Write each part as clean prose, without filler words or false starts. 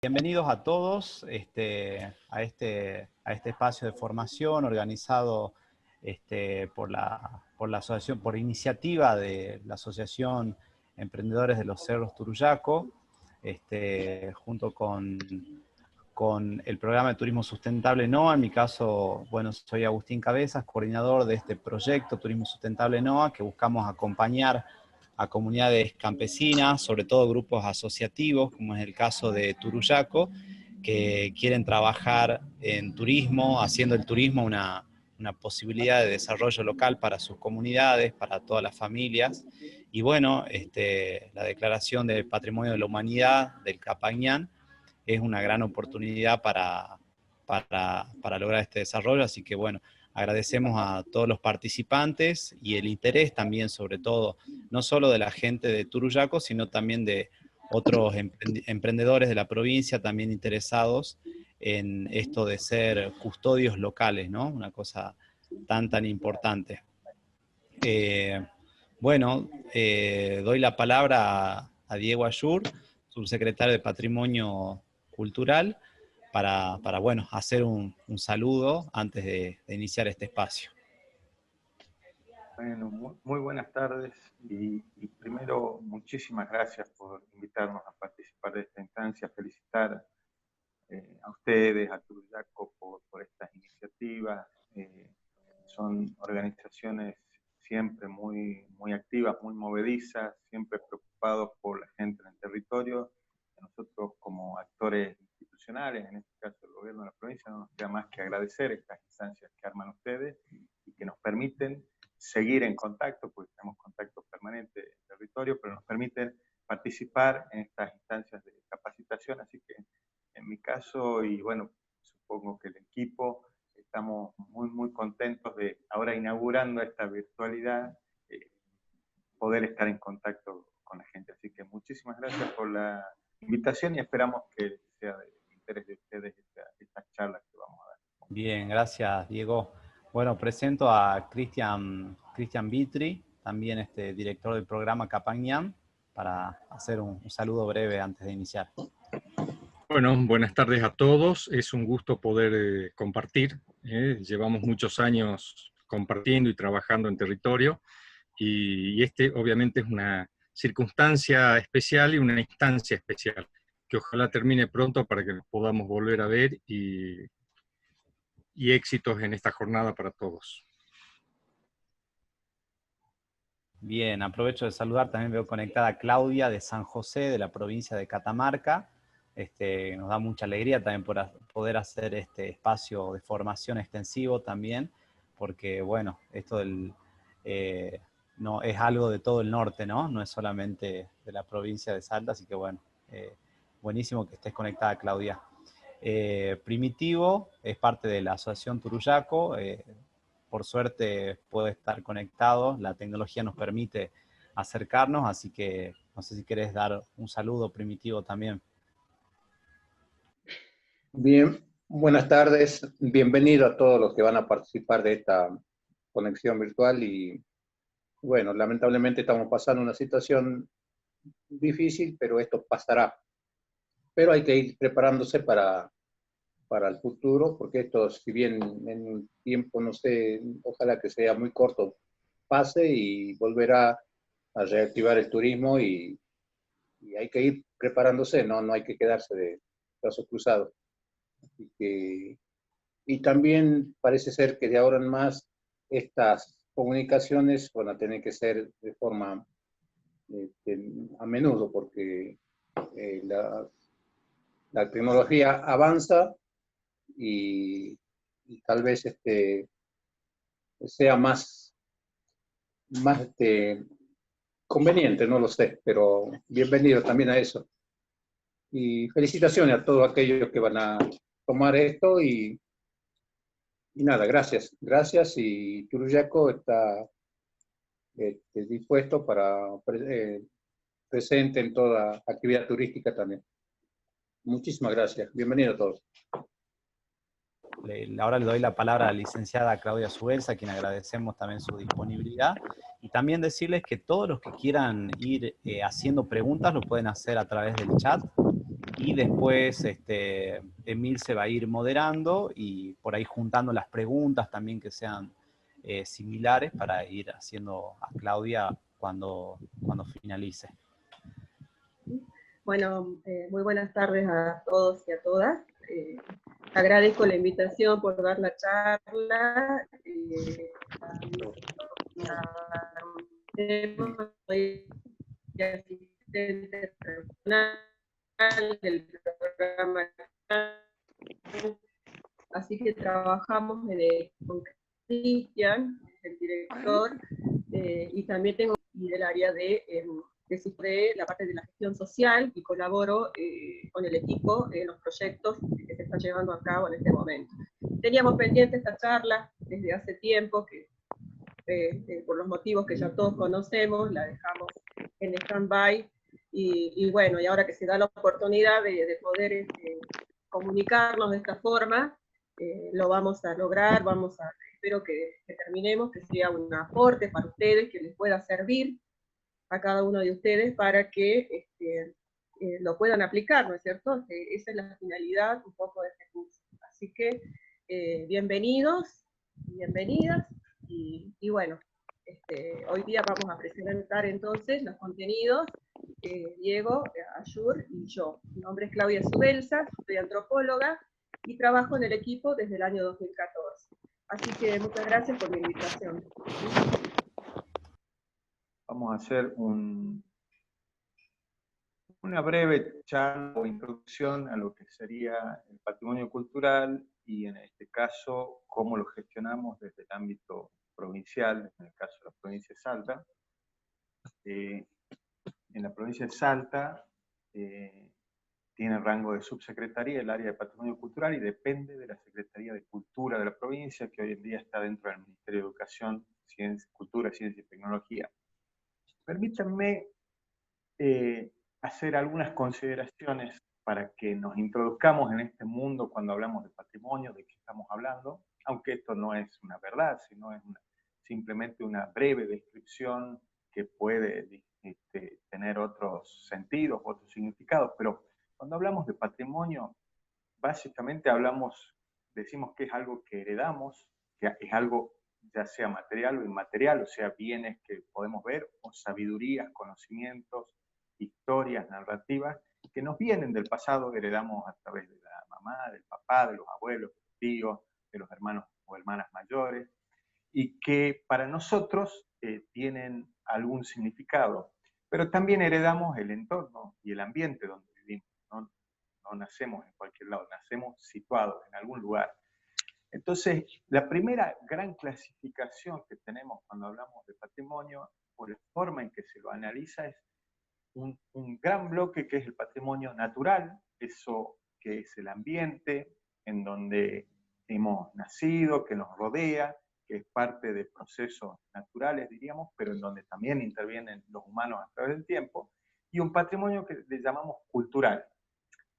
Bienvenidos a todos a este espacio de formación organizado por la asociación, por iniciativa de la Asociación Emprendedores de los Cerros Turuyaco, junto con el programa de turismo sustentable NOA. En mi caso, bueno, soy Agustín Cabezas, coordinador de este proyecto Turismo Sustentable NOA, que buscamos acompañar a comunidades campesinas, sobre todo grupos asociativos, como es el caso de Turuyaco, que quieren trabajar en turismo, haciendo el turismo una posibilidad de desarrollo local para sus comunidades, para todas las familias. Y bueno, la Declaración de Patrimonio de la Humanidad del Capañán es una gran oportunidad para lograr este desarrollo, así que bueno, agradecemos a todos los participantes y el interés también, sobre todo, no solo de la gente de Turuyaco, sino también de otros emprendedores de la provincia también interesados en esto de ser custodios locales, ¿no? Una cosa tan importante. Doy la palabra a Diego Ayur, subsecretario de Patrimonio Cultural, para bueno, hacer un saludo antes de iniciar este espacio. Bueno, muy buenas tardes y primero muchísimas gracias por invitarnos a participar de esta instancia, felicitar a ustedes, a Turuyaco por estas iniciativas. Son organizaciones siempre muy activas, muy movedizas, siempre preocupados por la gente en el territorio. Nosotros como actores institucionales, en este caso el gobierno de la provincia, no nos queda más que agradecer estas instancias que arman ustedes y que nos permiten seguir en contacto, porque tenemos contacto permanente en el territorio, pero nos permiten participar en estas instancias de capacitación. Así que en mi caso, y bueno, supongo que el equipo, estamos muy contentos de ahora inaugurando esta virtualidad, poder estar en contacto con la gente. Así que muchísimas gracias por la invitación y esperamos que sea de interés de ustedes estas charlas que vamos a dar. Bien, gracias, Diego. Bueno, presento a Cristian Vitri, también director del programa Capañán, para hacer un saludo breve antes de iniciar. Bueno, buenas tardes a todos. Es un gusto poder compartir. Llevamos muchos años compartiendo y trabajando en territorio y obviamente es una circunstancia especial y una instancia especial que ojalá termine pronto para que nos podamos volver a ver y éxitos en esta jornada para todos. Bien, aprovecho de saludar, también veo conectada a Claudia de San José, de la provincia de Catamarca. Nos da mucha alegría también por poder hacer este espacio de formación extensivo también, porque bueno, esto no es algo de todo el norte, ¿no? No es solamente de la provincia de Salta, así que bueno, buenísimo que estés conectada, Claudia. Primitivo es parte de la Asociación Turuyaco. Por suerte puede estar conectado, la tecnología nos permite acercarnos, así que no sé si querés dar un saludo, Primitivo, también. Bien, buenas tardes, bienvenido a todos los que van a participar de esta conexión virtual y bueno, lamentablemente estamos pasando una situación difícil, pero esto pasará. Pero hay que ir preparándose para el futuro, porque esto, si bien en un tiempo, no sé, ojalá que sea muy corto, pase y volverá a reactivar el turismo y hay que ir preparándose, no hay que quedarse de brazos cruzados. Y también parece ser que de ahora en más estas comunicaciones van a tener que ser de forma a menudo, porque la tecnología avanza y tal vez sea más conveniente, no lo sé, pero bienvenido también a eso. Y felicitaciones a todos aquellos que van a tomar esto y nada, gracias y Turuyaco está dispuesto para presente en toda actividad turística también. Muchísimas gracias, bienvenido a todos. Ahora le doy la palabra a la licenciada Claudia Subelsa, a quien agradecemos también su disponibilidad, y también decirles que todos los que quieran ir haciendo preguntas lo pueden hacer a través del chat. y después Emil se va a ir moderando y por ahí juntando las preguntas también que sean similares para ir haciendo a Claudia cuando finalice. Bueno, muy buenas tardes a todos y a todas. Agradezco la invitación por dar la charla. Soy asistente personal del programa, así que trabajamos con Cristian, el director, y también tengo del área de la parte de la gestión social y colaboro con el equipo en los proyectos que se están llevando a cabo en este momento. Teníamos pendiente esta charla desde hace tiempo, que por los motivos que ya todos conocemos, la dejamos en stand-by, y bueno, y ahora que se da la oportunidad de poder comunicarnos de esta forma, lo vamos a lograr, espero que terminemos, que sea un aporte para ustedes, que les pueda servir a cada uno de ustedes para que lo puedan aplicar, ¿no es cierto? Esa es la finalidad un poco de este curso. Así que bienvenidos, bienvenidas, y bueno, hoy día vamos a presentar entonces los contenidos, Diego, Ayur y yo. Mi nombre es Claudia Subelsa, soy antropóloga y trabajo en el equipo desde el año 2014. Así que muchas gracias por la invitación. Vamos a hacer una breve charla o introducción a lo que sería el patrimonio cultural y en este caso cómo lo gestionamos desde el ámbito provincial, en el caso de la provincia de Salta. En la provincia de Salta tiene rango de subsecretaría el área de patrimonio cultural y depende de la Secretaría de Cultura de la provincia, que hoy en día está dentro del Ministerio de Educación, Cultura, Ciencia y Tecnología. Permítanme hacer algunas consideraciones para que nos introduzcamos en este mundo cuando hablamos de patrimonio, de qué estamos hablando, aunque esto no es una verdad, sino es simplemente una breve descripción que puede tener otros sentidos, otros significados, pero cuando hablamos de patrimonio, básicamente decimos que es algo que heredamos, que es algo ya sea material o inmaterial, o sea, bienes que podemos ver, o sabidurías, conocimientos, historias, narrativas, que nos vienen del pasado, heredamos a través de la mamá, del papá, de los abuelos, de los tíos, de los hermanos o hermanas mayores, y que para nosotros tienen algún significado. Pero también heredamos el entorno y el ambiente donde vivimos. No nacemos en cualquier lado, nacemos situados en algún lugar. Entonces, la primera gran clasificación que tenemos cuando hablamos de patrimonio, o la forma en que se lo analiza, es un gran bloque que es el patrimonio natural, eso que es el ambiente en donde hemos nacido, que nos rodea, que es parte de procesos naturales, diríamos, pero en donde también intervienen los humanos a través del tiempo, y un patrimonio que le llamamos cultural.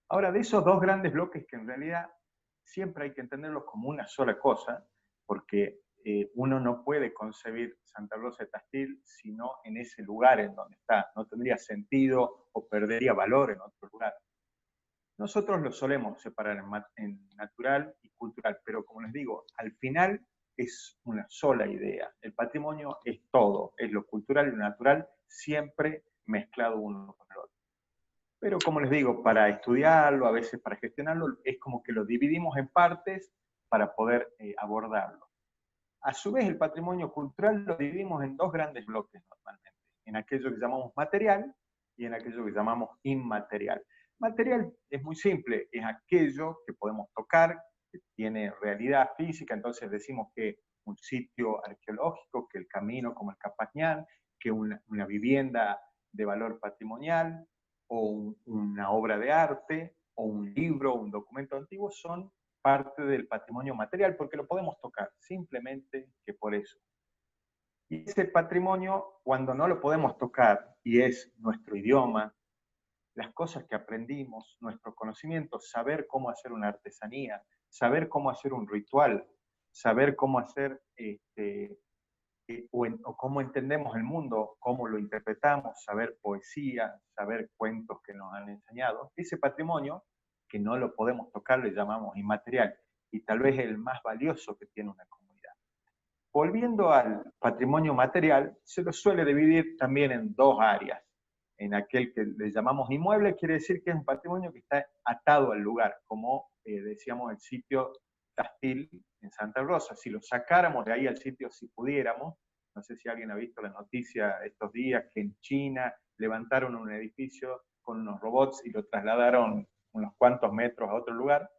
Ahora, de esos dos grandes bloques que en realidad siempre hay que entenderlos como una sola cosa, porque uno no puede concebir Santa Rosa de Tastil sino en ese lugar en donde está. No tendría sentido o perdería valor en otro lugar. Nosotros lo solemos separar en natural y cultural, pero como les digo, al final es una sola idea. El patrimonio es todo, es lo cultural y lo natural, siempre mezclado uno con el otro. Pero como les digo, para estudiarlo, a veces para gestionarlo, es como que lo dividimos en partes para poder abordarlo. A su vez, el patrimonio cultural lo dividimos en dos grandes bloques normalmente, en aquello que llamamos material y en aquello que llamamos inmaterial. Material es muy simple, es aquello que podemos tocar, que tiene realidad física, entonces decimos que un sitio arqueológico, que el camino como el Capañán, que una vivienda de valor patrimonial, o una obra de arte, o un libro, o un documento antiguo, son parte del patrimonio material, porque lo podemos tocar, simplemente que por eso. Y ese patrimonio, cuando no lo podemos tocar, y es nuestro idioma, las cosas que aprendimos, nuestros conocimientos, saber cómo hacer una artesanía, saber cómo hacer un ritual, saber cómo hacer o cómo entendemos el mundo, cómo lo interpretamos, saber poesía, saber cuentos que nos han enseñado, ese patrimonio, que no lo podemos tocar, le llamamos inmaterial, y tal vez el más valioso que tiene una comunidad. Volviendo al patrimonio material, se lo suele dividir también en dos áreas. En aquel que le llamamos inmueble, quiere decir que es un patrimonio que está atado al lugar, como decíamos el sitio Tastil en Santa Rosa. Si lo sacáramos de ahí al sitio, si pudiéramos, no sé si alguien ha visto la noticia estos días que en China levantaron un edificio con unos robots y lo trasladaron unos cuantos metros a otro lugar.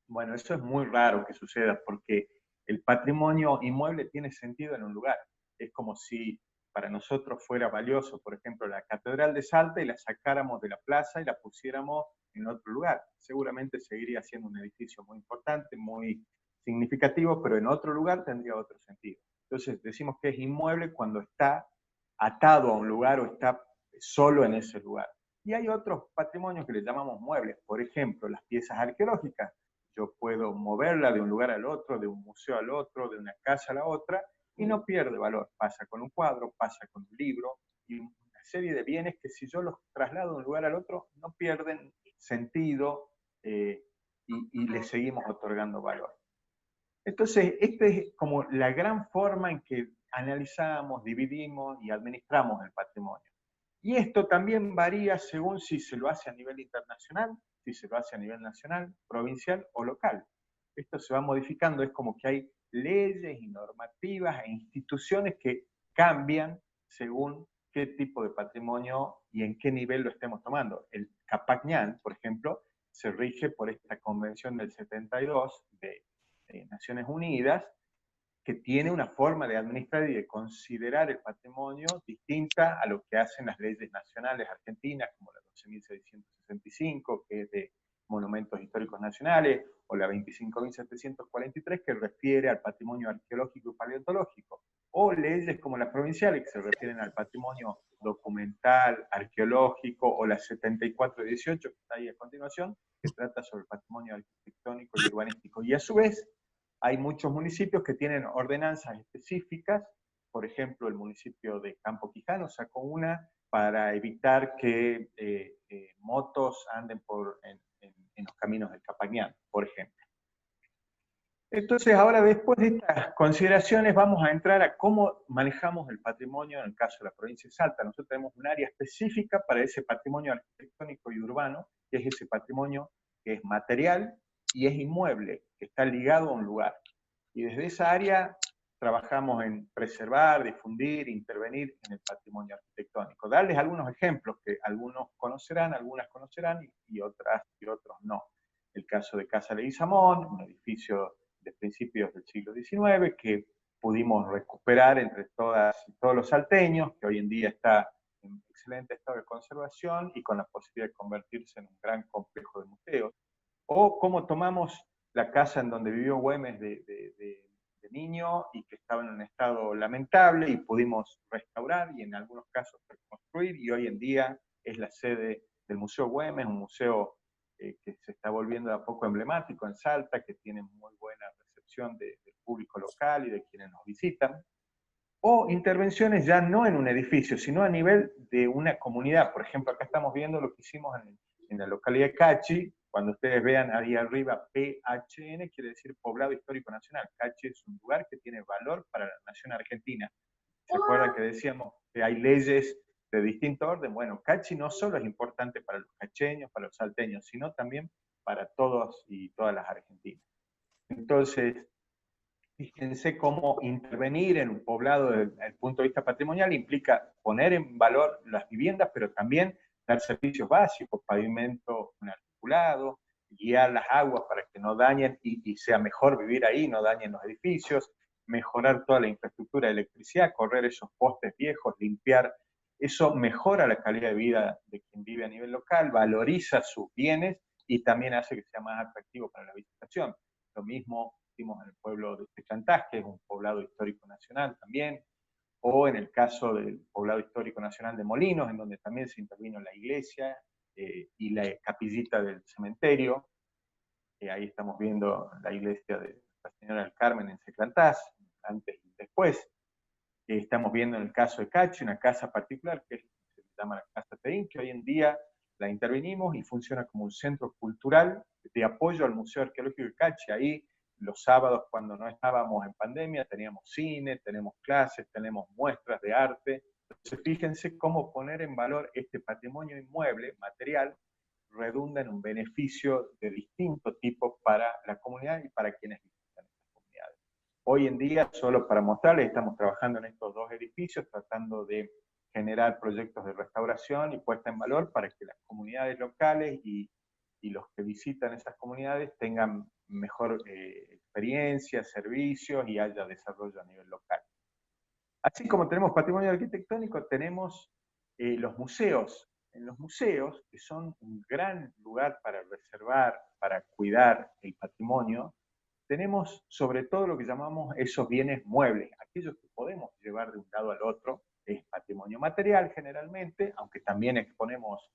Bueno, eso es muy raro que suceda porque el patrimonio inmueble tiene sentido en un lugar. Es como si para nosotros fuera valioso, por ejemplo, la Catedral de Salta y la sacáramos de la plaza y la pusiéramos en otro lugar. Seguramente seguiría siendo un edificio muy importante, muy significativo, pero en otro lugar tendría otro sentido. Entonces decimos que es inmueble cuando está atado a un lugar o está solo en ese lugar. Y hay otros patrimonios que le llamamos muebles, por ejemplo, las piezas arqueológicas. Yo puedo moverla de un lugar al otro, de un museo al otro, de una casa a la otra, y no pierde valor. Pasa con un cuadro, pasa con un libro, y una serie de bienes que si yo los traslado de un lugar al otro, no pierden sentido y le seguimos otorgando valor. Entonces, esta es como la gran forma en que analizamos, dividimos y administramos el patrimonio. Y esto también varía según si se lo hace a nivel internacional, si se lo hace a nivel nacional, provincial o local. Esto se va modificando, es como que hay leyes y normativas e instituciones que cambian según qué tipo de patrimonio y en qué nivel lo estemos tomando. El Capacñán, por ejemplo, se rige por esta convención del 72 de Naciones Unidas, que tiene una forma de administrar y de considerar el patrimonio distinta a lo que hacen las leyes nacionales argentinas, como la 12.665, que es de monumentos históricos nacionales, o la 25.743, que refiere al patrimonio arqueológico y paleontológico, o leyes como las provinciales, que se refieren al patrimonio documental, arqueológico, o la 7418, que está ahí a continuación, que trata sobre el patrimonio arquitectónico y urbanístico. Y a su vez, hay muchos municipios que tienen ordenanzas específicas, por ejemplo, el municipio de Campo Quijano sacó una para evitar que motos anden en los caminos del Capacñán, por ejemplo. Entonces, ahora después de estas consideraciones vamos a entrar a cómo manejamos el patrimonio en el caso de la provincia de Salta. Nosotros tenemos un área específica para ese patrimonio arquitectónico y urbano, que es ese patrimonio que es material y es inmueble, que está ligado a un lugar. Y desde esa área trabajamos en preservar, difundir, intervenir en el patrimonio arquitectónico. Darles algunos ejemplos que algunos conocerán, algunas conocerán y otros no. El caso de Casa Leguizamón, un edificio de principios del siglo XIX que pudimos recuperar entre todas y todos los salteños, que hoy en día está en excelente estado de conservación y con la posibilidad de convertirse en un gran complejo de museos. O cómo tomamos la casa en donde vivió Güemes de niño y que estaba en un estado lamentable y pudimos restaurar y en algunos casos reconstruir, y hoy en día es la sede del Museo Güemes, un museo que se está volviendo de a poco emblemático en Salta, que tiene muy buena recepción del público local y de quienes nos visitan. O intervenciones ya no en un edificio, sino a nivel de una comunidad. Por ejemplo, acá estamos viendo lo que hicimos en la localidad de Cachi. Cuando ustedes vean ahí arriba PHN, quiere decir Poblado Histórico Nacional. Cachi es un lugar que tiene valor para la nación argentina. ¿Se acuerdan que decíamos que hay leyes de distinto orden? Bueno, Cachi no solo es importante para los cacheños, para los salteños, sino también para todos y todas las argentinas. Entonces, fíjense cómo intervenir en un poblado desde el punto de vista patrimonial implica poner en valor las viviendas, pero también dar servicios básicos, pavimento articulado, guiar las aguas para que no dañen y sea mejor vivir ahí, no dañen los edificios, mejorar toda la infraestructura de electricidad, correr esos postes viejos, limpiar. Eso mejora la calidad de vida de quien vive a nivel local, valoriza sus bienes y también hace que sea más atractivo para la visitación. Lo mismo hicimos en el pueblo de Techantás, que es un poblado histórico nacional también, o en el caso del poblado histórico nacional de Molinos, en donde también se intervino la iglesia y la capillita del cementerio. Ahí estamos viendo la iglesia de la Señora del Carmen en Seclantás, antes y después. Estamos viendo en el caso de Cachi una casa particular que se llama la Casa Teín, que hoy en día la intervenimos y funciona como un centro cultural de apoyo al Museo Arqueológico de Cachi. Ahí los sábados, cuando no estábamos en pandemia, teníamos cine, tenemos clases, tenemos muestras de arte. Entonces, fíjense cómo poner en valor este patrimonio inmueble, material, redunda en un beneficio de distinto tipo para la comunidad y para quienes visitan estas comunidades. Hoy en día, solo para mostrarles, estamos trabajando en estos dos edificios, tratando de generar proyectos de restauración y puesta en valor para que las comunidades locales y los que visitan esas comunidades tengan mejor experiencia, servicios y haya desarrollo a nivel local. Así como tenemos patrimonio arquitectónico, tenemos los museos. En los museos, que son un gran lugar para reservar, para cuidar el patrimonio, tenemos sobre todo lo que llamamos esos bienes muebles, aquellos que podemos llevar de un lado al otro, es patrimonio material generalmente, aunque también exponemos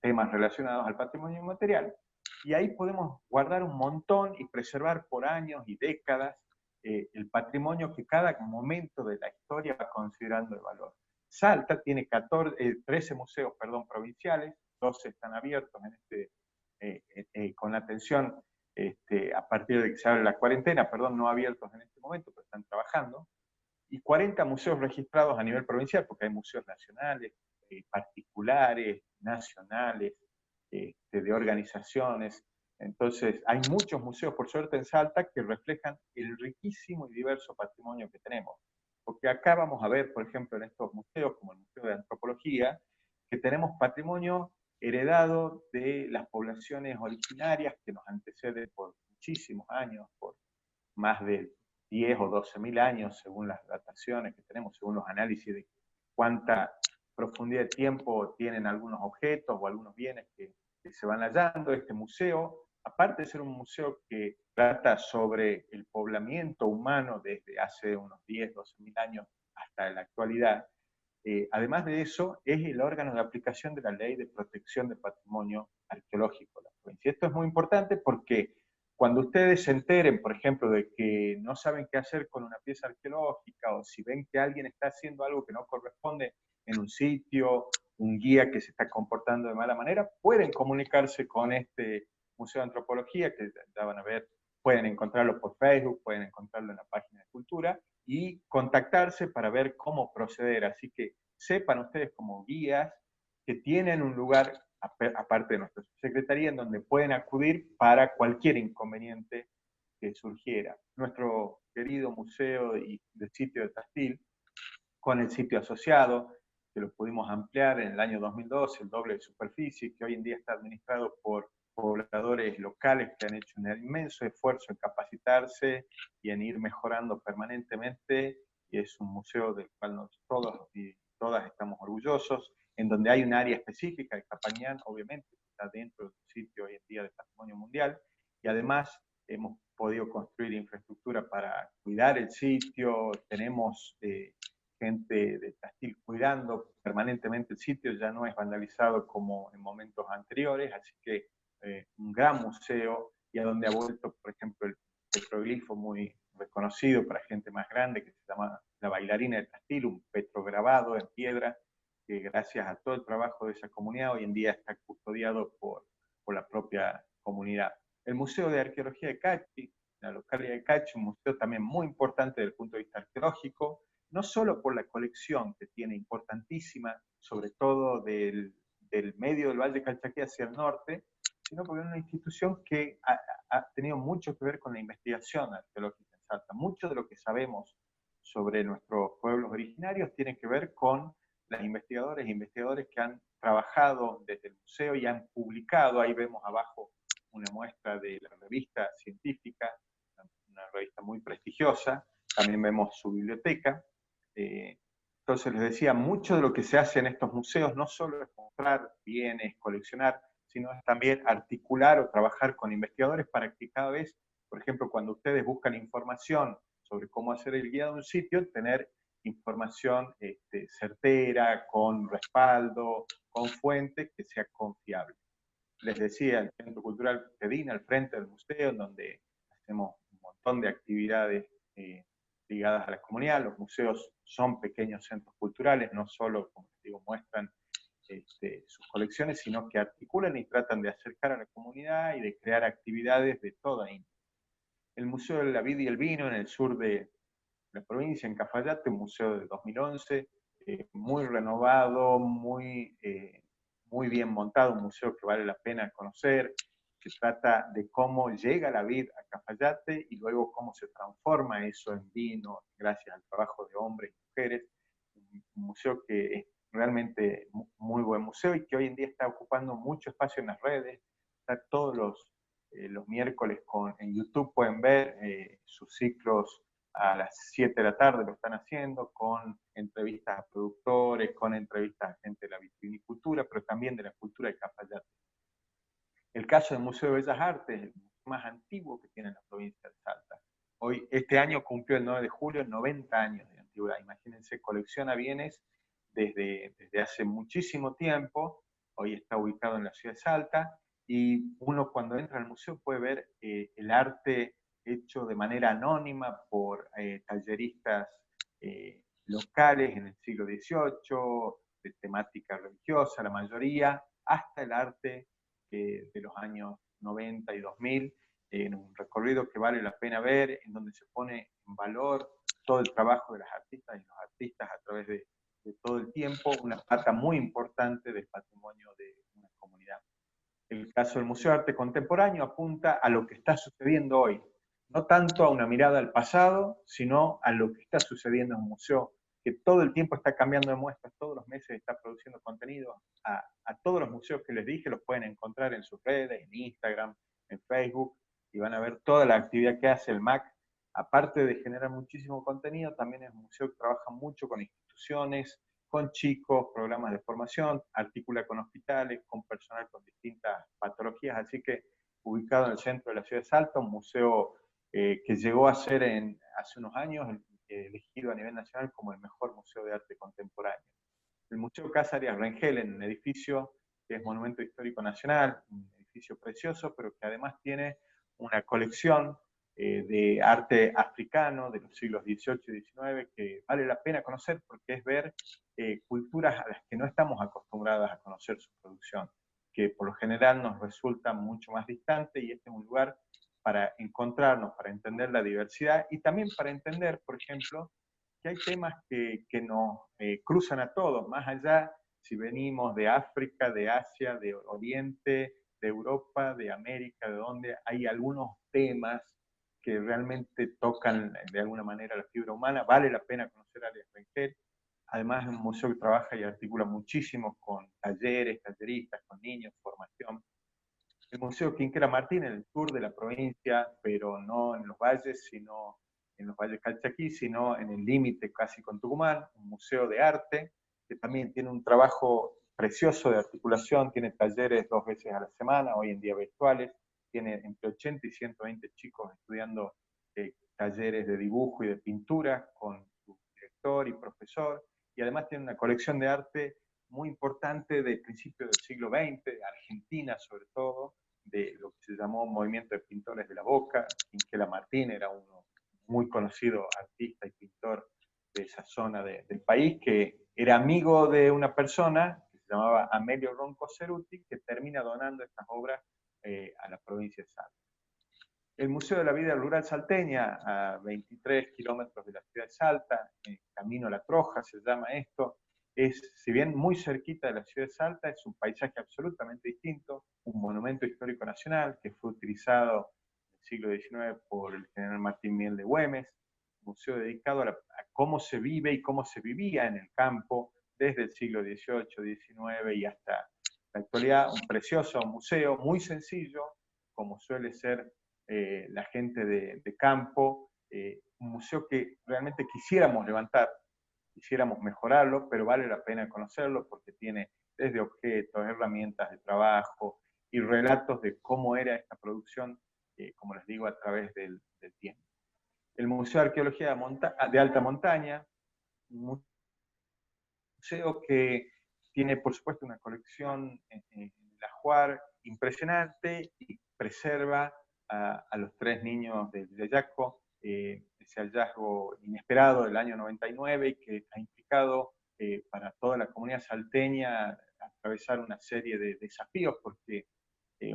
temas relacionados al patrimonio inmaterial, y ahí podemos guardar un montón y preservar por años y décadas el patrimonio que cada momento de la historia va considerando de valor. Salta tiene 13 museos provinciales, 12 están abiertos con la atención a partir de que se abre la cuarentena, no abiertos en este momento, pero están trabajando, y 40 museos registrados a nivel provincial, porque hay museos nacionales, particulares, nacionales, de organizaciones. Entonces, hay muchos museos, por suerte, en Salta, que reflejan el riquísimo y diverso patrimonio que tenemos. Porque acá vamos a ver, por ejemplo, en estos museos, como el Museo de Antropología, que tenemos patrimonio heredado de las poblaciones originarias que nos anteceden por muchísimos años, por más de 10 o 12.000 años, según las dataciones que tenemos, según los análisis de cuánta profundidad de tiempo tienen algunos objetos o algunos bienes que se van hallando. Este museo, aparte de ser un museo que trata sobre el poblamiento humano desde hace unos 10, 12.000 años hasta la actualidad, además de eso, es el órgano de aplicación de la Ley de Protección del Patrimonio Arqueológico de la provincia. Esto es muy importante porque cuando ustedes se enteren, por ejemplo, de que no saben qué hacer con una pieza arqueológica, o si ven que alguien está haciendo algo que no corresponde en un sitio, un guía que se está comportando de mala manera, pueden comunicarse con este Museo de Antropología, que ya van a ver, pueden encontrarlo por Facebook, pueden encontrarlo en la página de Cultura, y contactarse para ver cómo proceder. Así que sepan ustedes como guías que tienen un lugar, aparte de nuestra secretaría, en donde pueden acudir para cualquier inconveniente que surgiera. Nuestro querido museo del sitio de Tastil, con el sitio asociado, que lo pudimos ampliar en el año 2012, el doble de superficie, que hoy en día está administrado por pobladores locales que han hecho un inmenso esfuerzo en capacitarse y en ir mejorando permanentemente, y es un museo del cual todos y todas estamos orgullosos, en donde hay un área específica, el Capañán, obviamente, que está dentro del sitio hoy en día de Patrimonio Mundial, y además hemos podido construir infraestructura para cuidar el sitio, tenemos gente de Tastil cuidando permanentemente el sitio, ya no es vandalizado como en momentos anteriores, así que un gran museo, y a donde ha vuelto, por ejemplo, el petroglifo muy reconocido para gente más grande, que se llama La Bailarina de Tastil, un petrograbado en piedra, que gracias a todo el trabajo de esa comunidad hoy en día está custodiado por la propia comunidad. El Museo de Arqueología de Cachi, la localidad de Cachi, un museo también muy importante desde el punto de vista arqueológico, no solo por la colección que tiene importantísima, sobre todo del medio del Valle Calchaquí hacia el norte, sino porque es una institución que ha tenido mucho que ver con la investigación arqueológica en Salta. Mucho de lo que sabemos sobre nuestros pueblos originarios tiene que ver con las investigadoras e investigadores que han trabajado desde el museo y han publicado. Ahí vemos abajo una muestra de la revista científica, una revista muy prestigiosa. También vemos su biblioteca. Entonces les decía, mucho de lo que se hace en estos museos no solo es mostrar bienes, coleccionar, sino es también articular o trabajar con investigadores para que cada vez, por ejemplo, cuando ustedes buscan información sobre cómo hacer el guía de un sitio, tener información certera, con respaldo, con fuente que sea confiable. Les decía, el Centro Cultural Pedina, al frente del museo, en donde hacemos un montón de actividades ligadas a la comunidad. Los museos son pequeños centros culturales, no solo, como les digo, muestran sus colecciones, sino que articulan y tratan de acercar a la comunidad y de crear actividades de toda índole. El Museo de la Vid y el Vino en el sur de la provincia, en Cafayate, un museo de 2011, muy renovado, muy bien montado, un museo que vale la pena conocer, que trata de cómo llega la vid a Cafayate y luego cómo se transforma eso en vino gracias al trabajo de hombres y mujeres. Un museo que es realmente muy buen museo y que hoy en día está ocupando mucho espacio en las redes. Está todos los miércoles en YouTube, pueden ver sus ciclos a las 7 de la tarde, lo están haciendo, con entrevistas a productores, con entrevistas a gente de la vitivinicultura, pero también de la cultura de Cafayate. El caso del Museo de Bellas Artes, el más antiguo que tiene la provincia de Salta. Este año cumplió el 9 de julio 90 años de antigüedad. Imagínense, colecciona bienes desde hace muchísimo tiempo. Hoy está ubicado en la ciudad de Salta. Y uno cuando entra al museo puede ver el arte hecho de manera anónima por talleristas locales en el siglo XVIII, de temática religiosa, la mayoría, hasta el arte de los años 90 y 2000, en un recorrido que vale la pena ver, en donde se pone en valor todo el trabajo de las artistas y los artistas a través de todo el tiempo, una pata muy importante del patrimonio de una comunidad. El caso del Museo de Arte Contemporáneo apunta a lo que está sucediendo hoy, no tanto a una mirada al pasado, sino a lo que está sucediendo en un museo, que todo el tiempo está cambiando de muestras, todos los meses está produciendo contenido. A todos los museos que les dije los pueden encontrar en sus redes, en Instagram, en Facebook, y van a ver toda la actividad que hace el MAC. Aparte de generar muchísimo contenido, también es un museo que trabaja mucho con instituciones, con chicos, programas de formación, articula con hospitales, con personal con distintas patologías, así que ubicado en el centro de la ciudad de Salta, un museo que llegó a ser hace unos años elegido a nivel nacional como el mejor museo de arte contemporáneo. El Museo Casa Arias Rengel, en un edificio que es Monumento Histórico Nacional, un edificio precioso, pero que además tiene una colección de arte africano de los siglos XVIII y XIX que vale la pena conocer porque es ver culturas a las que no estamos acostumbradas a conocer su producción, que por lo general nos resulta mucho más distante, y este es un lugar para encontrarnos, para entender la diversidad y también para entender, por ejemplo, que hay temas que nos cruzan a todos, más allá si venimos de África, de Asia, de Oriente, de Europa, de América, de donde hay algunos temas que realmente tocan de alguna manera la fibra humana. Vale la pena conocer a Arias Rengel. Además es un museo que trabaja y articula muchísimo con talleres, talleristas, con niños, formación. El Museo Quinquela Martín en el sur de la provincia, pero no en los valles, sino en los valles Calchaquí, sino en el límite casi con Tucumán, un museo de arte que también tiene un trabajo precioso de articulación, tiene talleres 2 veces a la semana, hoy en día virtuales, tiene entre 80 y 120 chicos estudiando talleres de dibujo y de pintura con su director y profesor, y además tiene una colección de arte muy importante del principio del siglo XX, de Argentina sobre todo, de lo que se llamó Movimiento de Pintores de la Boca. Quinquela Martín era uno muy conocido artista y pintor de esa zona del país, que era amigo de una persona que se llamaba Amelio Ronco Ceruti, que termina donando estas obras a la provincia de Salta. El Museo de la Vida Rural Salteña, a 23 kilómetros de la ciudad de Salta, Camino a la Troja se llama esto, es, si bien muy cerquita de la ciudad de Salta, es un paisaje absolutamente distinto, un monumento histórico nacional que fue utilizado en el siglo XIX por el general Martín Miel de Güemes, un museo dedicado a cómo se vive y cómo se vivía en el campo desde el siglo XVIII, XIX y hasta la actualidad, un precioso museo, muy sencillo, como suele ser la gente de campo, un museo que realmente quisiéramos levantar, quisiéramos mejorarlo, pero vale la pena conocerlo porque tiene desde objetos, herramientas de trabajo y relatos de cómo era esta producción, como les digo, a través del tiempo. El Museo de Arqueología de Alta Montaña, un museo que tiene, por supuesto, una colección en la Juar impresionante y preserva a los 3 niños de Villayaco. Es ese hallazgo inesperado del año 99 que ha implicado para toda la comunidad salteña atravesar una serie de desafíos, porque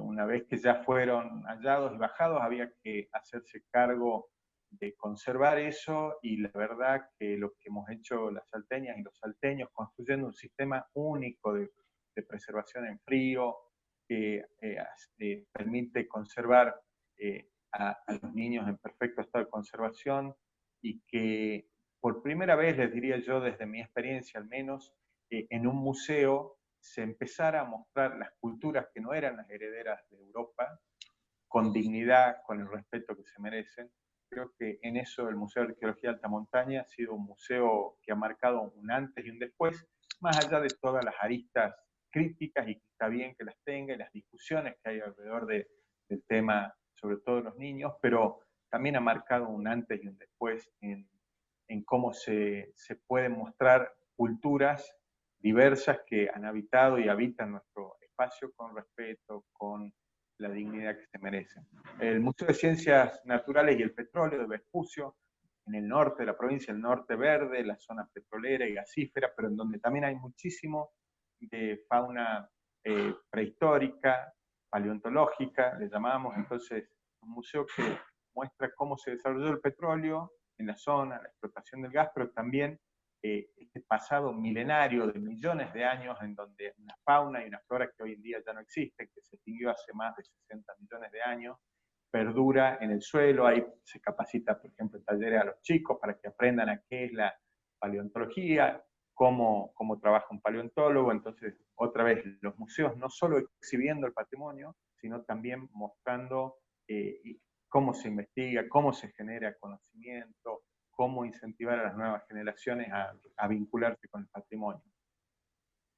una vez que ya fueron hallados y bajados, había que hacerse cargo de conservar eso, y la verdad que lo que hemos hecho las salteñas y los salteños, construyendo un sistema único de preservación en frío, que permite conservar a los niños en perfecto estado de conservación, y que por primera vez, les diría yo, desde mi experiencia al menos, en un museo se empezara a mostrar las culturas que no eran las herederas de Europa, con dignidad, con el respeto que se merecen. Creo que en eso el Museo de Arqueología de Alta Montaña ha sido un museo que ha marcado un antes y un después, más allá de todas las aristas críticas, y que está bien que las tenga, y las discusiones que hay alrededor del tema, sobre todo los niños, pero también ha marcado un antes y un después en cómo se pueden mostrar culturas diversas que han habitado y habitan nuestro espacio con respeto, con la dignidad que se merecen. El Museo de Ciencias Naturales y el Petróleo de Vespucio, en el norte de la provincia, el norte verde, la zona petrolera y gasífera, pero en donde también hay muchísimo de fauna prehistórica, paleontológica, le llamamos. Entonces, un museo que muestra cómo se desarrolló el petróleo en la zona, la explotación del gas, pero también este pasado milenario de millones de años, en donde una fauna y una flora que hoy en día ya no existen, que se extinguió hace más de 60 millones de años, perdura en el suelo. Ahí se capacita, por ejemplo, en talleres a los chicos para que aprendan a qué es la paleontología, cómo trabaja un paleontólogo. Entonces, otra vez, los museos no solo exhibiendo el patrimonio, sino también mostrando cómo se investiga, cómo se genera conocimiento, cómo incentivar a las nuevas generaciones a vincularse con el patrimonio.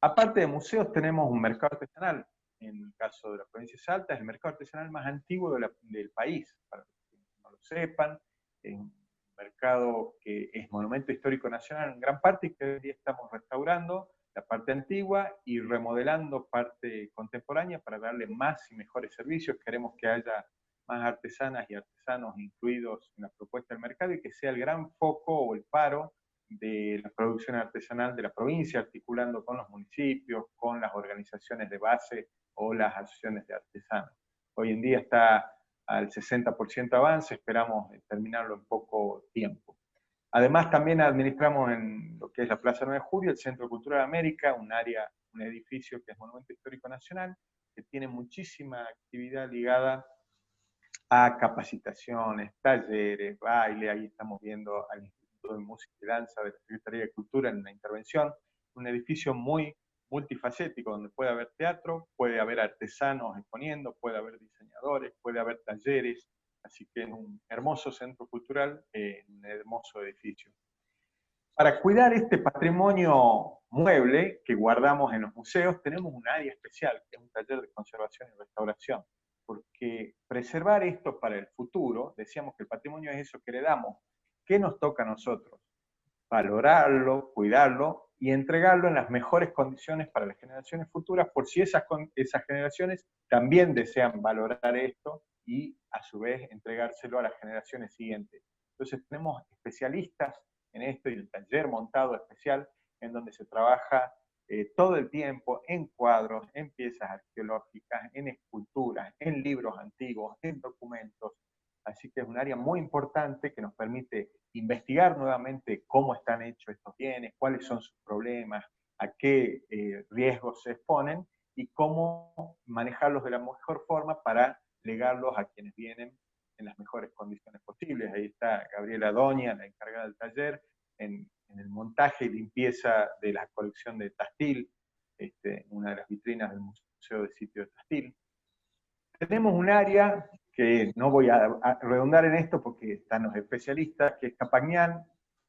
Aparte de museos, tenemos un mercado artesanal. En el caso de la provincia de Salta, es el mercado artesanal más antiguo del país, para los que no lo sepan. Es un mercado que es monumento histórico nacional en gran parte, y que hoy día estamos restaurando la parte antigua y remodelando parte contemporánea para darle más y mejores servicios. Queremos que haya más artesanas y artesanos incluidos en la propuesta del mercado, y que sea el gran foco o el faro de la producción artesanal de la provincia, articulando con los municipios, con las organizaciones de base o las asociaciones de artesanos. Hoy en día está al 60% avance, esperamos terminarlo en poco tiempo. Además, también administramos en lo que es la Plaza 9 de Julio, el Centro Cultural América, un edificio que es Monumento Histórico Nacional, que tiene muchísima actividad ligada a capacitaciones, talleres, baile. Ahí estamos viendo al Instituto de Música y Danza de la Secretaría de Cultura en una intervención. Un edificio muy multifacético, donde puede haber teatro, puede haber artesanos exponiendo, puede haber diseñadores, puede haber talleres. Así que es un hermoso centro cultural, un hermoso edificio. Para cuidar este patrimonio mueble que guardamos en los museos, tenemos un área especial, que es un taller de conservación y restauración. Porque preservar esto para el futuro, decíamos que el patrimonio es eso que heredamos. ¿Qué nos toca a nosotros? Valorarlo, cuidarlo y entregarlo en las mejores condiciones para las generaciones futuras, por si esas generaciones también desean valorar esto y a su vez entregárselo a las generaciones siguientes. Entonces tenemos especialistas en esto, y el taller montado especial, en donde se trabaja todo el tiempo en cuadros, en piezas arqueológicas, en esculturas, en libros antiguos, en documentos. Así que es un área muy importante que nos permite investigar nuevamente cómo están hechos estos bienes, cuáles son sus problemas, a qué riesgos se exponen, y cómo manejarlos de la mejor forma para legarlos a quienes vienen en las mejores condiciones posibles. Ahí está Gabriela Doña, la encargada del taller, en el montaje y limpieza de la colección de Tastil, una de las vitrinas del Museo de Sitio de Tastil. Tenemos un área que no voy a redundar en esto porque están los especialistas, que es Capagnán,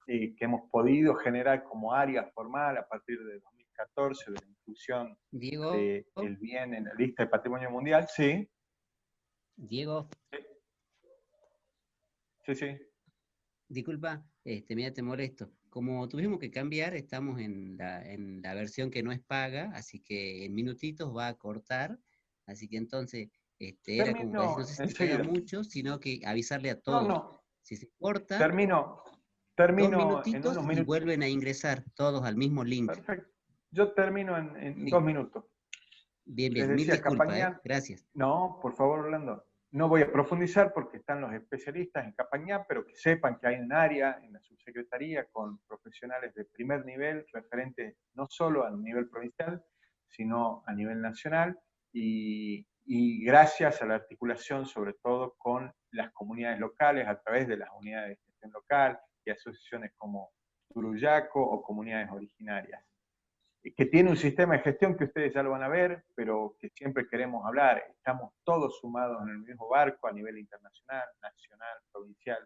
que hemos podido generar como área formal a partir de 2014, de la inclusión del bien en la lista de Patrimonio Mundial. Sí. Diego. Sí. Disculpa, mira, te molesto. Como tuvimos que cambiar, estamos en la versión que no es paga, así que en minutitos va a cortar. Así que entonces, era como para decir, no sé si te queda mucho, sino que avisarle a todos. Si se corta, Termino 2 en minutitos unos y minutos. vuelven a ingresar todos al mismo link. Perfecto. Yo termino en Sí. 2 minutos. Bien, Les mil decía, disculpas, Capañán, gracias. no, por favor, Orlando, no voy a profundizar porque están los especialistas en Capañán, pero que sepan que hay un área en la subsecretaría con profesionales de primer nivel, referentes no solo a nivel provincial, sino a nivel nacional, y gracias a la articulación, sobre todo con las comunidades locales, a través de las unidades de gestión local y asociaciones como Turuyaco o comunidades originarias, que tiene un sistema de gestión que ustedes ya lo van a ver, pero que siempre queremos hablar. Estamos todos sumados en el mismo barco a nivel internacional, nacional, provincial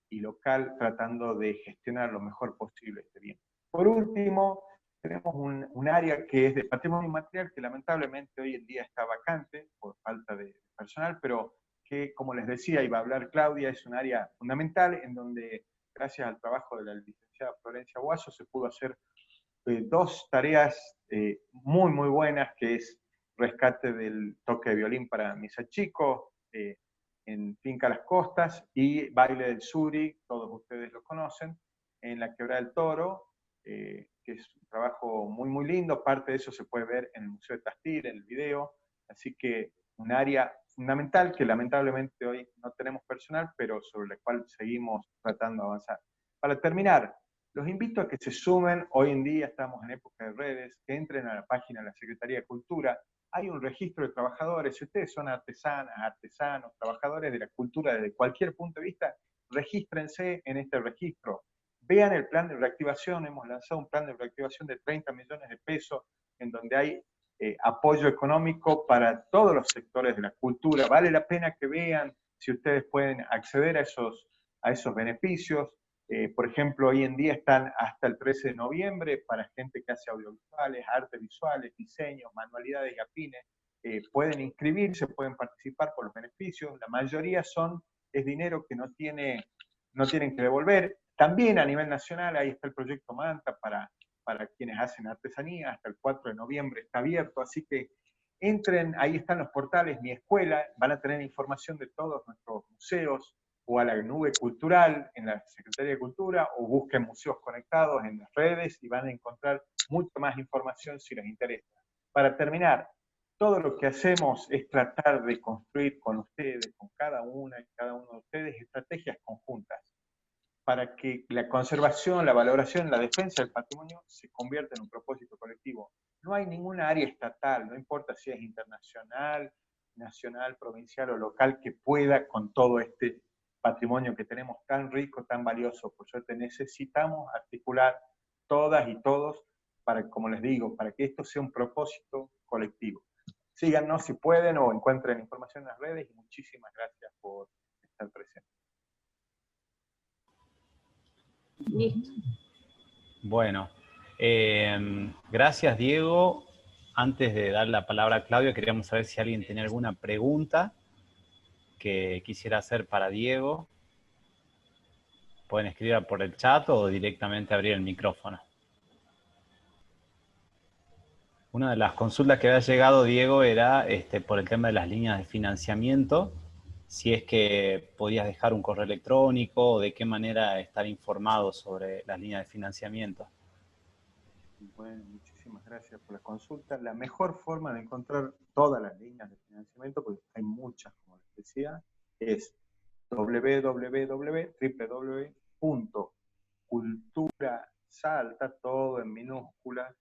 y local, tratando de gestionar lo mejor posible este bien. Por último, tenemos un área que es de patrimonio inmaterial, que lamentablemente hoy en día está vacante por falta de personal, pero que, como les decía, iba a hablar Claudia, es un área fundamental en donde, gracias al trabajo de la licenciada Florencia Guaso, se pudo hacer 2 tareas muy, muy buenas, que es rescate del toque de violín para Misa Chico, en Finca Las Costas, y Baile del Suri, todos ustedes lo conocen, en la Quebrada del Toro, que es un trabajo muy, muy lindo. Parte de eso se puede ver en el Museo de Tastil, en el video, así que un área fundamental que lamentablemente hoy no tenemos personal, pero sobre la cual seguimos tratando de avanzar. Para terminar, los invito a que se sumen. Hoy en día estamos en época de redes, que entren a la página de la Secretaría de Cultura. Hay un registro de trabajadores. Si ustedes son artesanas, artesanos, trabajadores de la cultura desde cualquier punto de vista, regístrense en este registro. Vean el plan de reactivación. Hemos lanzado un plan de reactivación de 30 millones de pesos, en donde hay apoyo económico para todos los sectores de la cultura. Vale la pena que vean si ustedes pueden acceder a esos beneficios. Por ejemplo, hoy en día están hasta el 13 de noviembre para gente que hace audiovisuales, artes visuales, diseños, manualidades y afines. Pueden inscribirse, pueden participar por los beneficios. La mayoría es dinero que no tienen que devolver. También a nivel nacional, ahí está el proyecto Manta para quienes hacen artesanía. Hasta el 4 de noviembre está abierto, así que entren, ahí están los portales Mi Escuela, van a tener información de todos nuestros museos, o a la nube cultural en la Secretaría de Cultura, o busquen museos conectados en las redes y van a encontrar mucha más información si les interesa. Para terminar, todo lo que hacemos es tratar de construir con ustedes, con cada una y cada uno de ustedes, estrategias conjuntas para que la conservación, la valoración, la defensa del patrimonio se convierta en un propósito colectivo. No hay ninguna área estatal, no importa si es internacional, nacional, provincial o local, que pueda con todo este patrimonio que tenemos tan rico, tan valioso. Por suerte necesitamos articular todas y todos para, como les digo, para que esto sea un propósito colectivo. Síganos si pueden o encuentren información en las redes y muchísimas gracias por estar presentes. Listo. Bueno, gracias Diego. Antes de dar la palabra a Claudio, queríamos saber si alguien tenía alguna pregunta que quisiera hacer para Diego. Pueden escribirla por el chat o directamente abrir el micrófono. Una de las consultas que había llegado, Diego, era por el tema de las líneas de financiamiento, si es que podías dejar un correo electrónico o de qué manera estar informado sobre las líneas de financiamiento. Bueno, muchísimas gracias por la consulta. La mejor forma de encontrar todas las líneas de financiamiento, porque hay muchas, como les decía, es www.culturasalta, todo en minúsculas,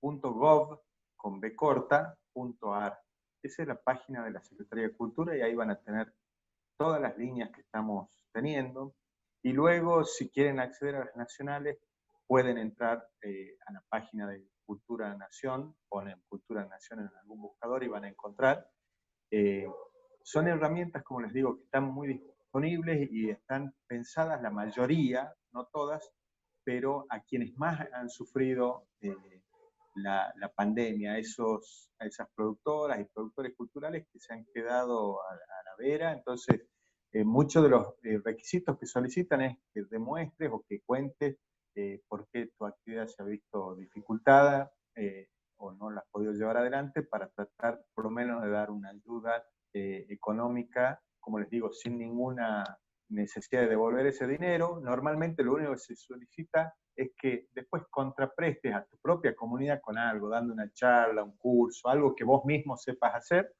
.gov, con B corta, .ar. Esa es la página de la Secretaría de Cultura y ahí van a tener todas las líneas que estamos teniendo. Y luego, si quieren acceder a las nacionales, pueden entrar a la página de Cultura Nación, ponen Cultura Nación en algún buscador y van a encontrar. Son herramientas, como les digo, que están muy disponibles y están pensadas, la mayoría, no todas, pero a quienes más han sufrido la pandemia, a esas productoras y productores culturales que se han quedado a la vera. Entonces, muchos de los requisitos que solicitan es que demuestres o que cuentes por qué tu actividad se ha visto dificultada o no la has podido llevar adelante, para tratar por lo menos de dar una ayuda económica, como les digo, sin ninguna necesidad de devolver ese dinero, normalmente lo único que se solicita es que después contraprestes a tu propia comunidad con algo, dando una charla, un curso, algo que vos mismo sepas hacer,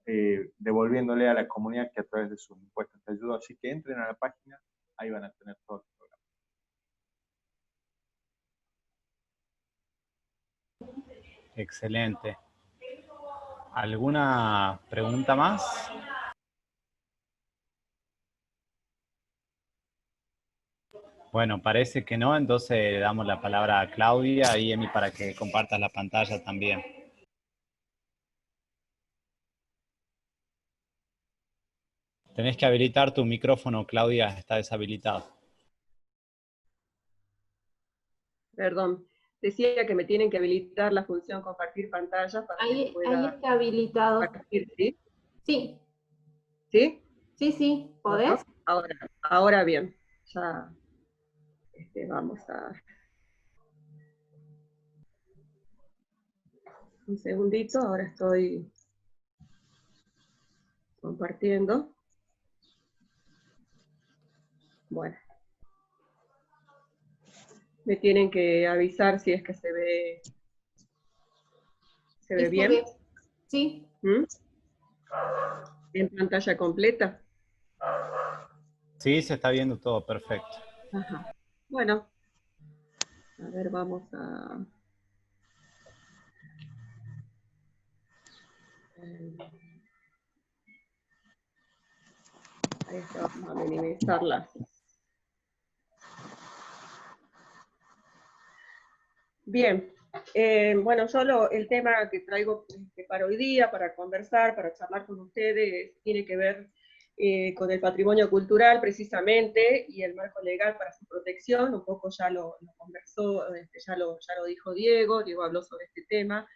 devolviéndole a la comunidad que a través de sus impuestos te ayudó. Así que entren a la página, ahí van a tener todo el programa. Excelente. ¿Alguna pregunta más? Bueno, parece que no, entonces le damos la palabra a Claudia y Emi para que compartas la pantalla también. Tenés que habilitar tu micrófono, Claudia, está deshabilitado. Perdón, decía que me tienen que habilitar la función compartir pantalla para que pueda... Ahí está habilitado. Compartir, ¿sí? Sí. ¿Sí? Sí, sí, ¿podés? Ahora bien, ya vamos a... Un segundito, ahora estoy compartiendo. Bueno. Me tienen que avisar si es que se ve bien. Sí. ¿Mm? ¿En pantalla completa? Sí, se está viendo todo perfecto. Ajá. Bueno, a ver, vamos a... Ahí está, vamos a minimizarla. Bien, bueno, yo el tema que traigo para hoy día, para conversar, para charlar con ustedes, tiene que ver con el patrimonio cultural precisamente, y el marco legal para su protección. Un poco ya lo conversó, ya lo dijo Diego habló sobre este tema,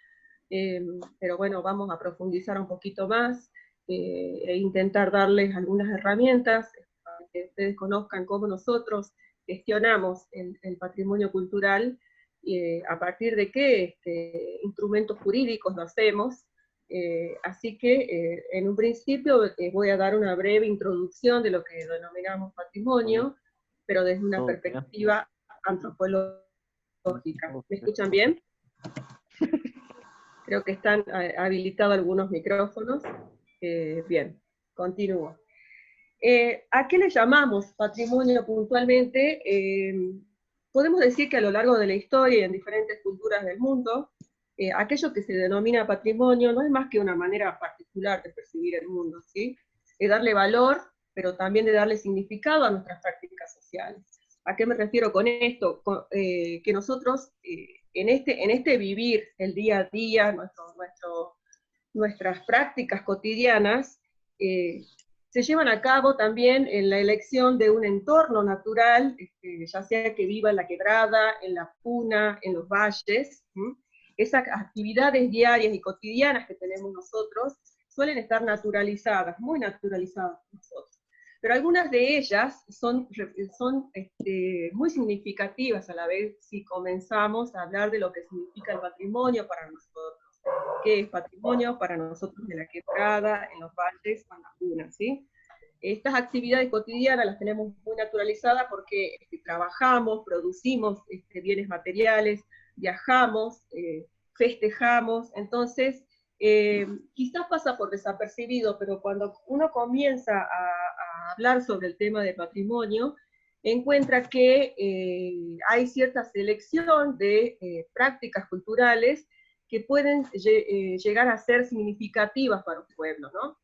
pero bueno, vamos a profundizar un poquito más, e intentar darles algunas herramientas para que ustedes conozcan cómo nosotros gestionamos el patrimonio cultural, a partir de qué instrumentos jurídicos lo hacemos. Así que en un principio voy a dar una breve introducción de lo que denominamos patrimonio, pero desde una perspectiva antropológica. ¿Me escuchan bien? Creo que están habilitados algunos micrófonos. Bien, continúo. ¿A qué le llamamos patrimonio puntualmente? Podemos decir que a lo largo de la historia y en diferentes culturas del mundo, aquello que se denomina patrimonio no es más que una manera particular de percibir el mundo, ¿sí? De darle valor, pero también de darle significado a nuestras prácticas sociales. ¿A qué me refiero con esto? Que nosotros, en este vivir el día a día, nuestras prácticas cotidianas, se llevan a cabo también en la elección de un entorno natural, ya sea que viva en la quebrada, en la puna, en los valles. Esas actividades diarias y cotidianas que tenemos nosotros suelen estar naturalizadas, muy naturalizadas por nosotros. Pero algunas de ellas son muy significativas a la vez si comenzamos a hablar de lo que significa el patrimonio para nosotros. ¿Qué es patrimonio para nosotros en la quebrada, en los valles, en la puna, ¿sí? Estas actividades cotidianas las tenemos muy naturalizadas porque trabajamos, producimos bienes materiales, viajamos, festejamos. Entonces quizás pasa por desapercibido, pero cuando uno comienza a hablar sobre el tema de patrimonio, encuentra que hay cierta selección de prácticas culturales que pueden llegar a ser significativas para un pueblo, ¿no?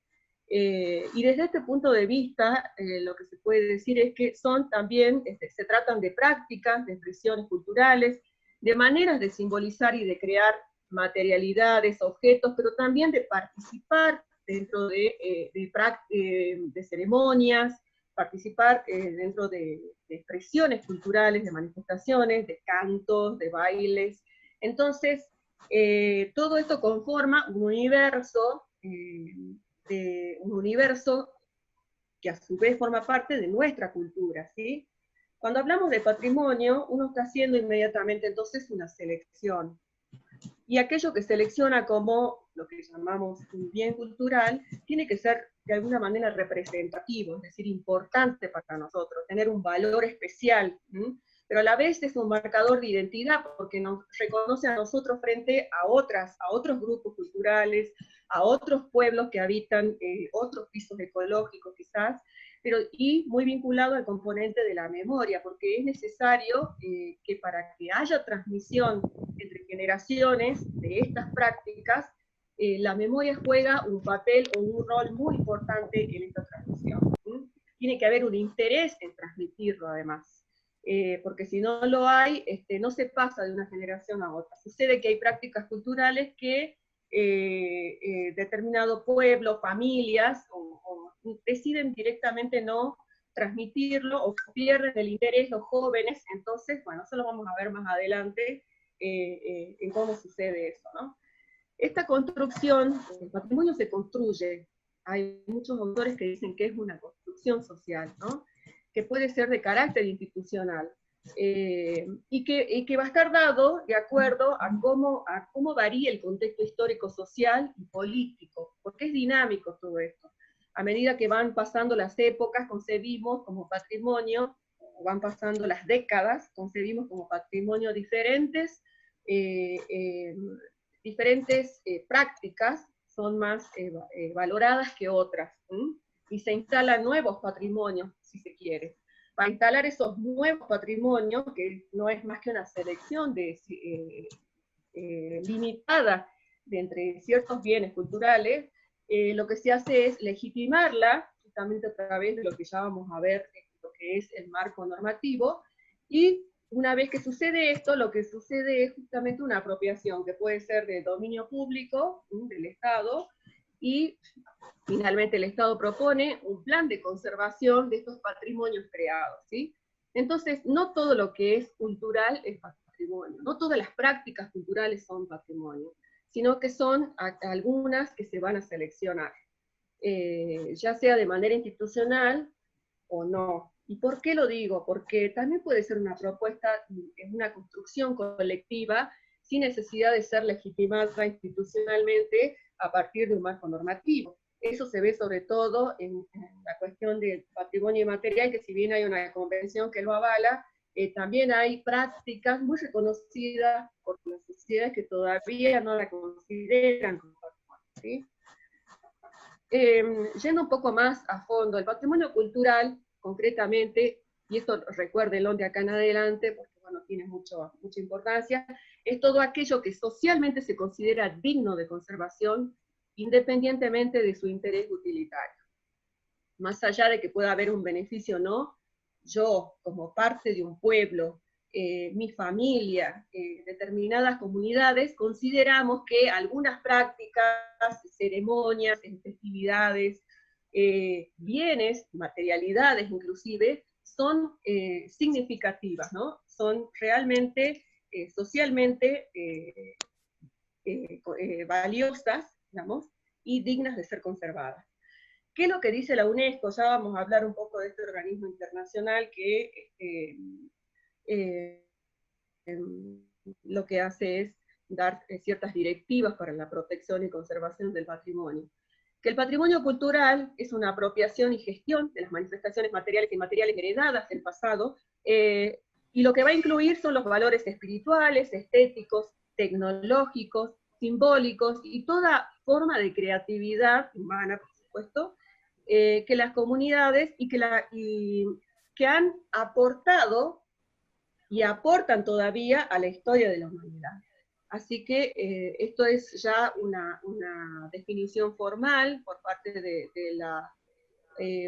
Y desde este punto de vista, lo que se puede decir es que son también, se tratan de prácticas, de expresiones culturales, de maneras de simbolizar y de crear materialidades, objetos, pero también de participar dentro de ceremonias, participar dentro de expresiones culturales, de manifestaciones, de cantos, de bailes. Entonces, todo esto conforma un universo que a su vez forma parte de nuestra cultura, ¿sí? Cuando hablamos de patrimonio, uno está haciendo inmediatamente entonces una selección. y aquello que selecciona como lo que llamamos un bien cultural, tiene que ser de alguna manera representativo, es decir, importante para nosotros, tener un valor especial, pero a la vez es un marcador de identidad, porque nos reconoce a nosotros frente a otros grupos culturales, a otros pueblos que habitan otros pisos ecológicos quizás, y muy vinculado al componente de la memoria, porque es necesario que para que haya transmisión entre generaciones de estas prácticas, la memoria juega un papel o un rol muy importante en esta transmisión. Tiene que haber un interés en transmitirlo además, porque si no lo hay, no se pasa de una generación a otra. Sucede que hay prácticas culturales que determinado pueblo, familias, o deciden directamente no transmitirlo, o pierden el interés los jóvenes. Entonces, bueno, eso lo vamos a ver más adelante en cómo sucede eso, ¿no? Esta construcción, el patrimonio se construye. Hay muchos autores que dicen que es una construcción social, ¿no? Que puede ser de carácter institucional, y que va a estar dado de acuerdo a cómo varía el contexto histórico, social y político, porque es dinámico todo esto. A medida que van pasando las épocas, concebimos como patrimonio, o van pasando las décadas, concebimos como patrimonio diferentes prácticas son más valoradas que otras, y se instalan nuevos patrimonios, si se quiere. Para instalar esos nuevos patrimonios, que no es más que una selección limitada de entre ciertos bienes culturales, lo que se hace es legitimarla, justamente a través de lo que ya vamos a ver, lo que es el marco normativo, y una vez que sucede esto, lo que sucede es justamente una apropiación, que puede ser de dominio público, del Estado, y finalmente el Estado propone un plan de conservación de estos patrimonios creados, ¿sí? Entonces, no todo lo que es cultural es patrimonio, no todas las prácticas culturales son patrimonio, sino que son algunas que se van a seleccionar, ya sea de manera institucional o no. ¿Y por qué lo digo? Porque también puede ser una propuesta, es una construcción colectiva, sin necesidad de ser legitimada institucionalmente a partir de un marco normativo. Eso se ve sobre todo en la cuestión del patrimonio inmaterial, que si bien hay una convención que lo avala, también hay prácticas muy reconocidas por las sociedades que todavía no la consideran como patrimonio, ¿sí? Yendo un poco más a fondo, el patrimonio cultural, concretamente, y esto recuérdenlo de acá en adelante, porque bueno, tiene mucha importancia, es todo aquello que socialmente se considera digno de conservación, independientemente de su interés utilitario. Más allá de que pueda haber un beneficio o no, yo, como parte de un pueblo, mi familia, determinadas comunidades, consideramos que algunas prácticas, ceremonias, festividades, bienes, materialidades inclusive, son significativas, ¿no? Son realmente, socialmente valiosas, digamos, y dignas de ser conservadas. ¿Qué es lo que dice la UNESCO? Ya vamos a hablar un poco de este organismo internacional que lo que hace es dar ciertas directivas para la protección y conservación del patrimonio. Que el patrimonio cultural es una apropiación y gestión de las manifestaciones materiales y inmateriales heredadas del pasado, y lo que va a incluir son los valores espirituales, estéticos, tecnológicos, simbólicos, y toda forma de creatividad humana, por supuesto, que las comunidades que han aportado y aportan todavía a la historia de la humanidad. Así que esto es ya una definición formal por parte de la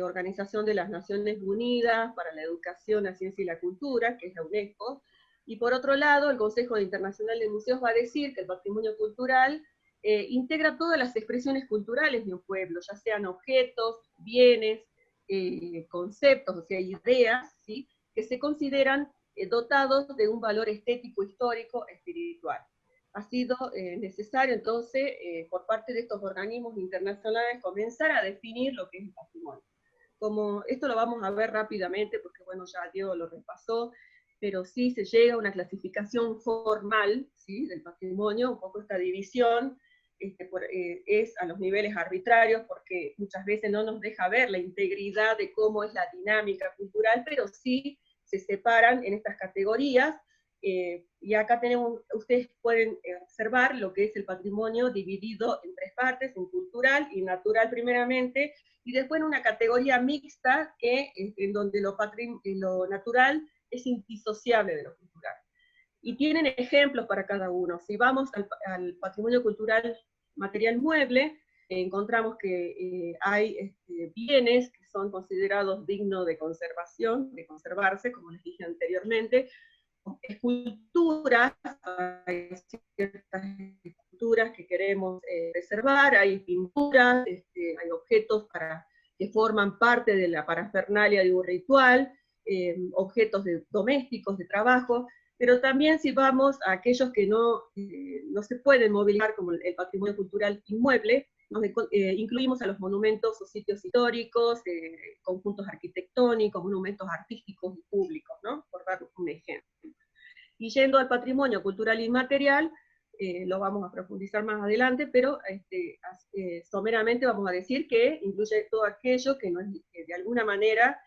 Organización de las Naciones Unidas para la Educación, la Ciencia y la Cultura, que es la UNESCO, y por otro lado, el Consejo Internacional de Museos va a decir que el patrimonio cultural integra todas las expresiones culturales de un pueblo, ya sean objetos, bienes, conceptos, o sea, ideas, ¿sí?, que se consideran dotados de un valor estético, histórico, espiritual. Ha sido necesario entonces, por parte de estos organismos internacionales, comenzar a definir lo que es el patrimonio. Como esto lo vamos a ver rápidamente, porque bueno, ya Diego lo repasó, pero sí se llega a una clasificación formal, ¿sí?, del patrimonio, un poco esta división, es a los niveles arbitrarios, porque muchas veces no nos deja ver la integridad de cómo es la dinámica cultural, pero sí se separan en estas categorías, y acá tenemos, ustedes pueden observar lo que es el patrimonio dividido en tres partes, en cultural y natural primeramente, y después en una categoría mixta, en donde lo natural es indisociable de lo cultural. Y tienen ejemplos para cada uno. Si vamos al patrimonio cultural material mueble, encontramos que hay bienes que son considerados dignos de conservación, de conservarse, como les dije anteriormente, esculturas, hay ciertas esculturas que queremos preservar, hay pinturas, hay objetos que forman parte de la parafernalia de un ritual, objetos domésticos, de trabajo, pero también si vamos a aquellos que no se pueden movilizar, como el patrimonio cultural inmueble, incluimos a los monumentos o sitios históricos, conjuntos arquitectónicos, monumentos artísticos y públicos, ¿no?, por dar un ejemplo. Y yendo al patrimonio cultural inmaterial, lo vamos a profundizar más adelante, pero someramente vamos a decir que incluye todo aquello que de alguna manera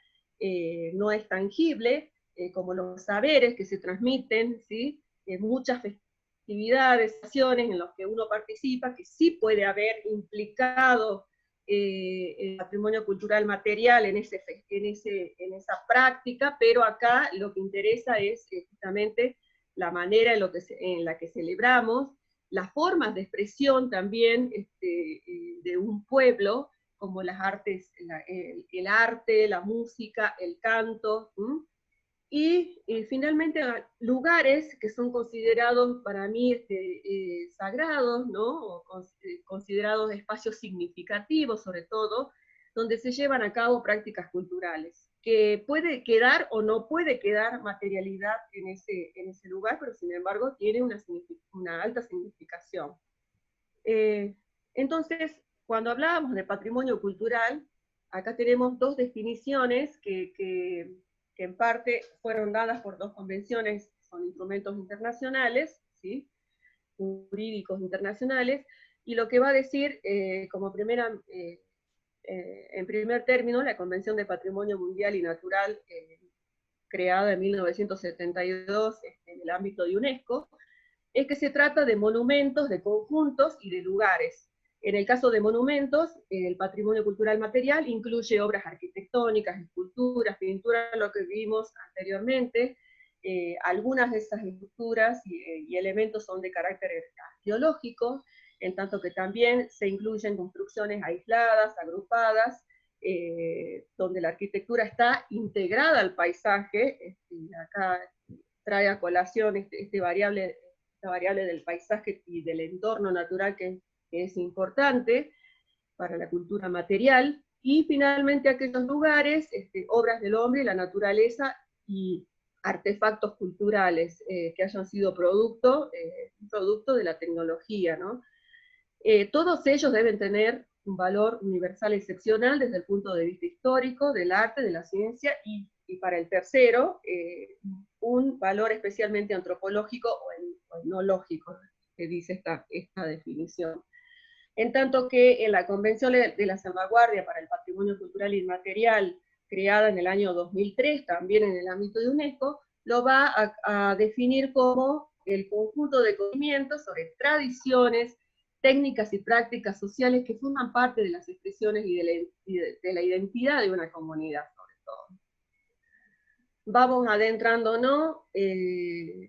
no es tangible, como los saberes que se transmiten, ¿sí?, muchas festividades, acciones en las que uno participa, que sí puede haber implicado el patrimonio cultural material en esa práctica, pero acá lo que interesa es justamente la manera en la que celebramos, las formas de expresión también de un pueblo, como las artes, el arte, la música, el canto, y finalmente lugares que son considerados para mí sagrados, ¿no?, o considerados espacios significativos sobre todo, donde se llevan a cabo prácticas culturales, que puede quedar o no puede quedar materialidad en ese lugar, pero sin embargo tiene una alta significación. Entonces, cuando hablábamos de patrimonio cultural, acá tenemos dos definiciones que en parte fueron dadas por dos convenciones, son instrumentos internacionales, ¿sí?, jurídicos internacionales, y lo que va a decir en primer término, la Convención de Patrimonio Mundial y Natural, creada en 1972 en el ámbito de UNESCO, es que se trata de monumentos, de conjuntos y de lugares. En el caso de monumentos, el patrimonio cultural material incluye obras arquitectónicas, esculturas, pinturas, lo que vimos anteriormente. Algunas de esas estructuras y elementos son de carácter arqueológico, en tanto que también se incluyen construcciones aisladas, agrupadas, donde la arquitectura está integrada al paisaje. Acá trae a colación esta variable del paisaje y del entorno natural que es importante para la cultura material, y finalmente aquellos lugares, obras del hombre, la naturaleza y artefactos culturales que hayan sido producto de la tecnología, ¿no? Todos ellos deben tener un valor universal excepcional desde el punto de vista histórico, del arte, de la ciencia, y para el tercero, un valor especialmente antropológico o etnológico, que dice esta definición. En tanto que en la Convención de la Salvaguardia para el Patrimonio Cultural Inmaterial, creada en el año 2003, también en el ámbito de UNESCO, lo va a definir como el conjunto de conocimientos sobre tradiciones, técnicas y prácticas sociales que forman parte de las expresiones y de la identidad de una comunidad, sobre todo. Vamos adentrándonos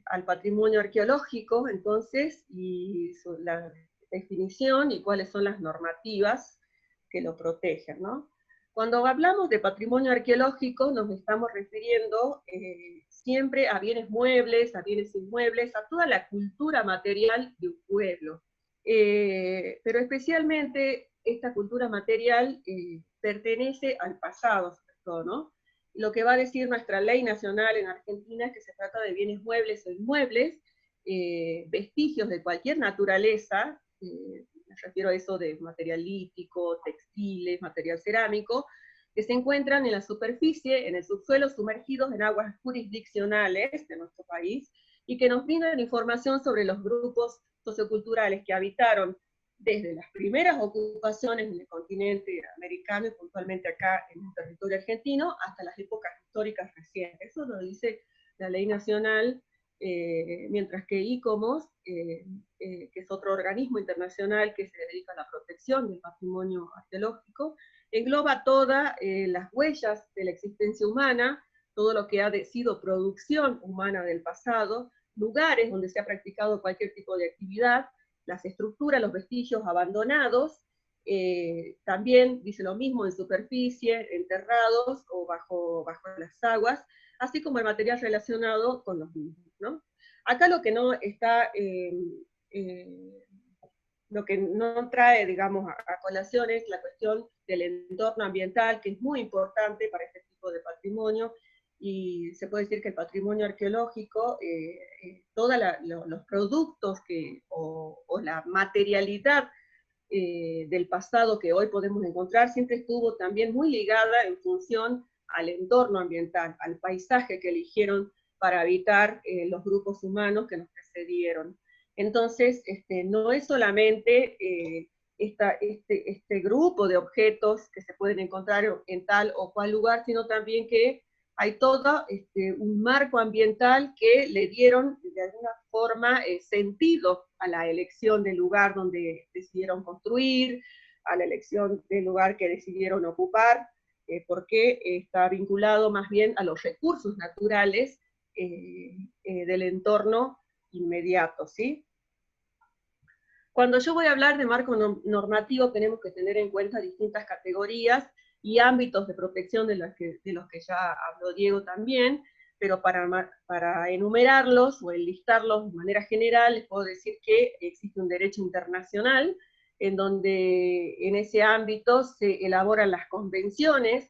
al patrimonio arqueológico, entonces, y la definición y cuáles son las normativas que lo protegen, ¿no? Cuando hablamos de patrimonio arqueológico nos estamos refiriendo siempre a bienes muebles, a bienes inmuebles, a toda la cultura material de un pueblo. Pero especialmente esta cultura material pertenece al pasado, sobre todo, ¿no? Lo que va a decir nuestra ley nacional en Argentina es que se trata de bienes muebles o inmuebles, vestigios de cualquier naturaleza, me refiero a eso de material lítico, textiles, material cerámico, que se encuentran en la superficie, en el subsuelo, sumergidos en aguas jurisdiccionales de nuestro país, y que nos brindan información sobre los grupos socioculturales que habitaron desde las primeras ocupaciones en el continente americano y puntualmente acá en el territorio argentino, hasta las épocas históricas recientes. Eso lo dice la ley nacional, mientras que ICOMOS, que es otro organismo internacional que se dedica a la protección del patrimonio arqueológico, engloba todas las huellas de la existencia humana, todo lo que ha sido producción humana del pasado, lugares donde se ha practicado cualquier tipo de actividad, las estructuras, los vestigios abandonados, también dice lo mismo en superficie, enterrados o bajo las aguas, así como el material relacionado con los mismos, ¿no? Acá lo que no está, lo que no trae, digamos, a colación es la cuestión del entorno ambiental, que es muy importante para este tipo de patrimonio, y se puede decir que el patrimonio arqueológico, todos los productos o la materialidad del pasado que hoy podemos encontrar, siempre estuvo también muy ligada en función al entorno ambiental, al paisaje que eligieron para habitar los grupos humanos que nos precedieron. Entonces, no es solamente este grupo de objetos que se pueden encontrar en tal o cual lugar, sino también que hay todo un marco ambiental que le dieron de alguna forma sentido a la elección del lugar donde decidieron construir, a la elección del lugar que decidieron ocupar, porque está vinculado más bien a los recursos naturales del entorno inmediato, ¿sí? Cuando yo voy a hablar de marco normativo, tenemos que tener en cuenta distintas categorías y ámbitos de protección de los que ya habló Diego también, pero para enumerarlos o enlistarlos de manera general, les puedo decir que existe un derecho internacional, en donde en ese ámbito se elaboran las convenciones,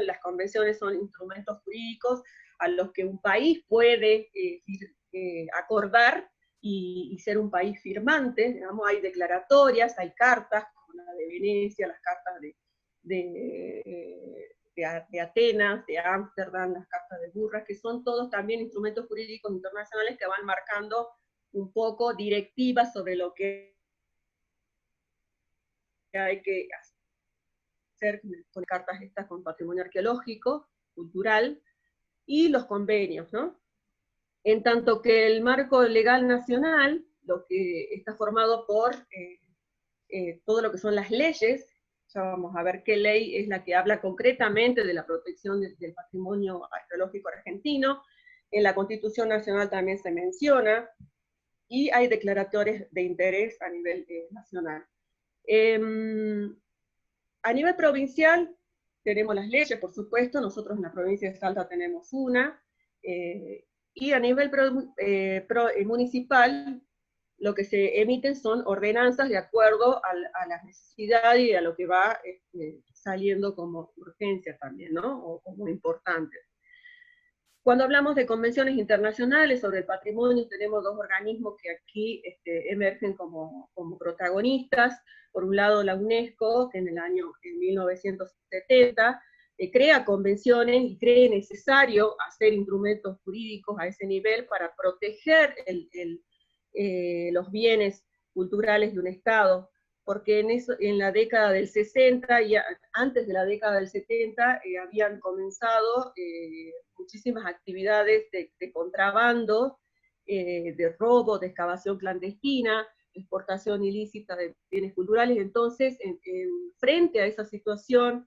las convenciones son instrumentos jurídicos a los que un país puede acordar y ser un país firmante, digamos, hay declaratorias, hay cartas, como la de Venecia, las cartas de Atenas, de Ámsterdam, las cartas de Burras, que son todos también instrumentos jurídicos internacionales que van marcando un poco directivas sobre lo que hay que hacer con cartas estas con patrimonio arqueológico, cultural, y los convenios, ¿no? En tanto que el marco legal nacional, lo que está formado por todo lo que son las leyes, ya vamos a ver qué ley es la que habla concretamente de la protección del patrimonio arqueológico argentino. En la Constitución Nacional también se menciona, y hay declaratorios de interés a nivel nacional. A nivel provincial tenemos las leyes, por supuesto, nosotros en la provincia de Salta tenemos una, y a nivel municipal lo que se emiten son ordenanzas de acuerdo a la necesidad y a lo que va saliendo como urgencia también, ¿no? O como importante. Cuando hablamos de convenciones internacionales sobre el patrimonio, tenemos dos organismos que aquí emergen como protagonistas. Por un lado, la UNESCO, que en 1970 crea convenciones y cree necesario hacer instrumentos jurídicos a ese nivel para proteger los bienes culturales de un Estado, porque en la década del 60 y antes de la década del 70 habían comenzado muchísimas actividades de contrabando, de robo, de excavación clandestina, exportación ilícita de bienes culturales. Entonces, frente a esa situación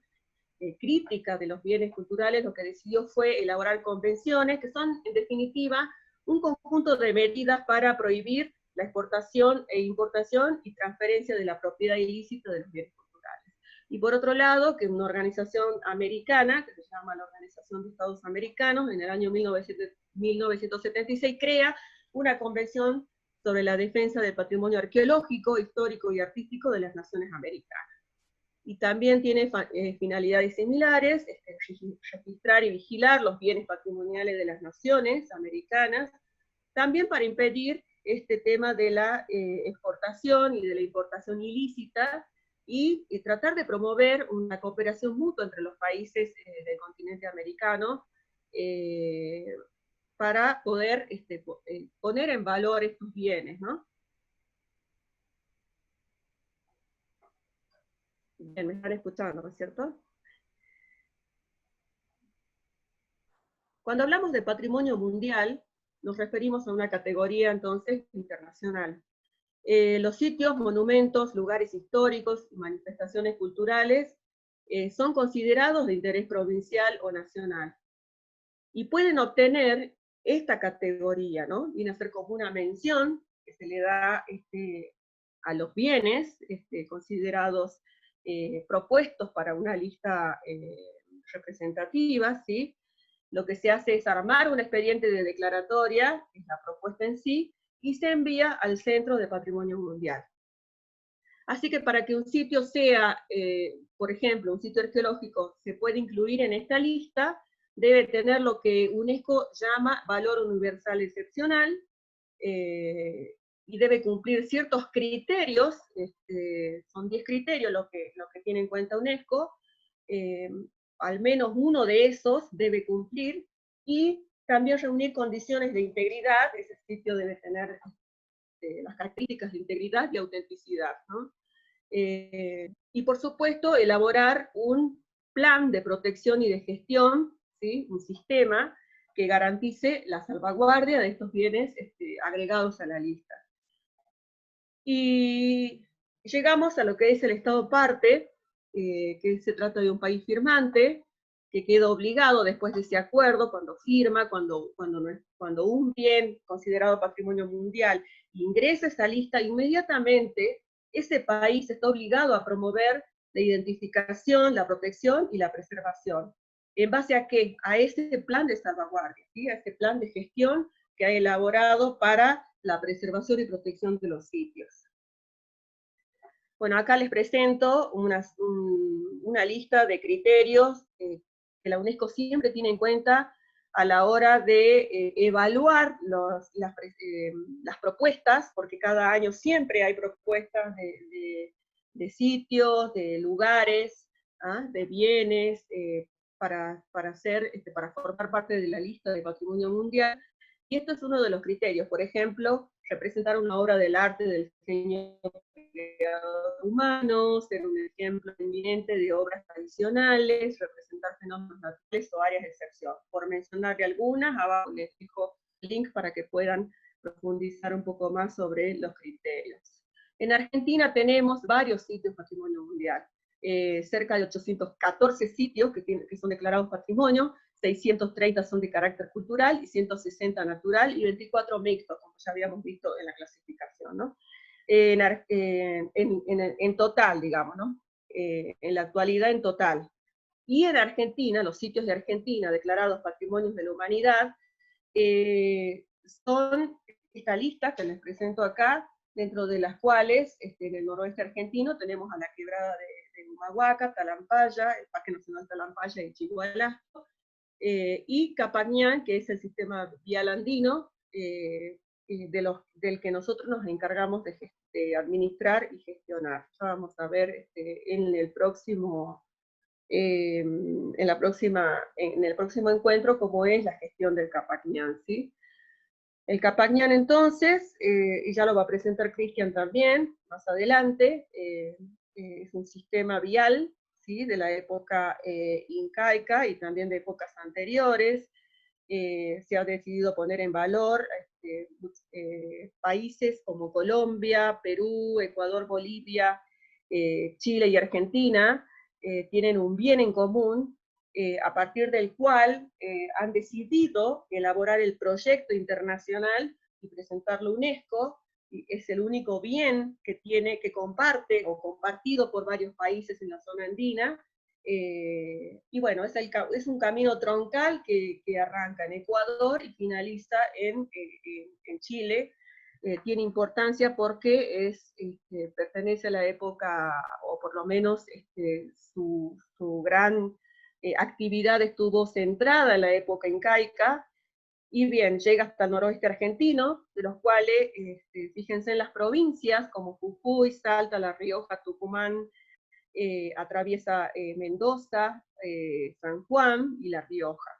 crítica de los bienes culturales, lo que decidió fue elaborar convenciones, que son, en definitiva, un conjunto de medidas para prohibir la exportación e importación y transferencia de la propiedad ilícita de los bienes culturales. Y por otro lado, que una organización americana, que se llama la Organización de Estados Americanos, en el año 1976 crea una convención sobre la defensa del patrimonio arqueológico, histórico y artístico de las naciones americanas. Y también tiene finalidades similares, registrar y vigilar los bienes patrimoniales de las naciones americanas, también para impedir este tema de la exportación y de la importación ilícita, y tratar de promover una cooperación mutua entre los países del continente americano para poder poner en valor estos bienes, ¿no? Bien, me están escuchando, ¿no es cierto? Cuando hablamos de patrimonio mundial, nos referimos a una categoría entonces internacional. Los sitios, monumentos, lugares históricos y manifestaciones culturales son considerados de interés provincial o nacional. Y pueden obtener esta categoría, ¿no? Viene a ser como una mención que se le da a los bienes considerados propuestos para una lista representativa, ¿sí? Lo que se hace es armar un expediente de declaratoria, que es la propuesta en sí, y se envía al Centro de Patrimonio Mundial. Así que para que un sitio sea, por ejemplo, un sitio arqueológico se puede incluir en esta lista, debe tener lo que UNESCO llama valor universal excepcional, y debe cumplir ciertos criterios, son 10 criterios lo que tiene en cuenta UNESCO, al menos uno de esos debe cumplir, y también reunir condiciones de integridad. Ese sitio debe tener las características de integridad y autenticidad, ¿no? Y por supuesto, elaborar un plan de protección y de gestión, ¿sí? Un sistema que garantice la salvaguardia de estos bienes agregados a la lista. Y llegamos a lo que es el Estado parte, que se trata de un país firmante, que queda obligado después de ese acuerdo, cuando firma, cuando un bien considerado patrimonio mundial ingresa a esa lista, inmediatamente ese país está obligado a promover la identificación, la protección y la preservación. ¿En base a qué? A ese plan de salvaguardia, ¿sí? A ese plan de gestión que ha elaborado para la preservación y protección de los sitios. Bueno, acá les presento una lista de criterios que la UNESCO siempre tiene en cuenta a la hora de evaluar las propuestas, porque cada año siempre hay propuestas de sitios, de lugares, de bienes, para formar parte de la lista de Patrimonio Mundial. Y esto es uno de los criterios. Por ejemplo, representar una obra del arte del diseño humano, ser un ejemplo eminente de obras tradicionales, representar fenómenos naturales o áreas de excepción. Por mencionarle algunas, abajo les dejo el link para que puedan profundizar un poco más sobre los criterios. En Argentina tenemos varios sitios patrimonio mundial, cerca de 814 sitios que son declarados patrimonio, 630 son de carácter cultural y 160 natural y 24 mixtos, como ya habíamos visto en la clasificación, ¿no? En total, digamos, ¿no? En la actualidad en total. Y en Argentina, los sitios de Argentina declarados Patrimonios de la Humanidad, son esta lista que les presento acá, dentro de las cuales en el noroeste argentino tenemos a la quebrada de Humahuaca, Talampaya, el Parque Nacional Talampaya y Chigualasco, y Capañán, que es el sistema vial andino, del que nosotros nos encargamos de administrar y gestionar. Ya vamos a ver en el próximo encuentro cómo es la gestión del Capañán, ¿sí? El Capañán entonces, y ya lo va a presentar Cristian también, más adelante, es un sistema vial, ¿sí? De la época incaica y también de épocas anteriores. Se ha decidido poner en valor países como Colombia, Perú, Ecuador, Bolivia, Chile y Argentina, tienen un bien en común, a partir del cual han decidido elaborar el proyecto internacional y presentarlo a UNESCO. Y es el único bien que comparte o compartido por varios países en la zona andina. Y bueno, es un camino troncal que arranca en Ecuador y finaliza en Chile. Tiene importancia porque pertenece a la época, o por lo menos su gran actividad estuvo centrada en la época incaica, y bien, llega hasta el noroeste argentino, de los cuales, fíjense en las provincias como Jujuy, Salta, La Rioja, Tucumán, atraviesa Mendoza, San Juan y La Rioja.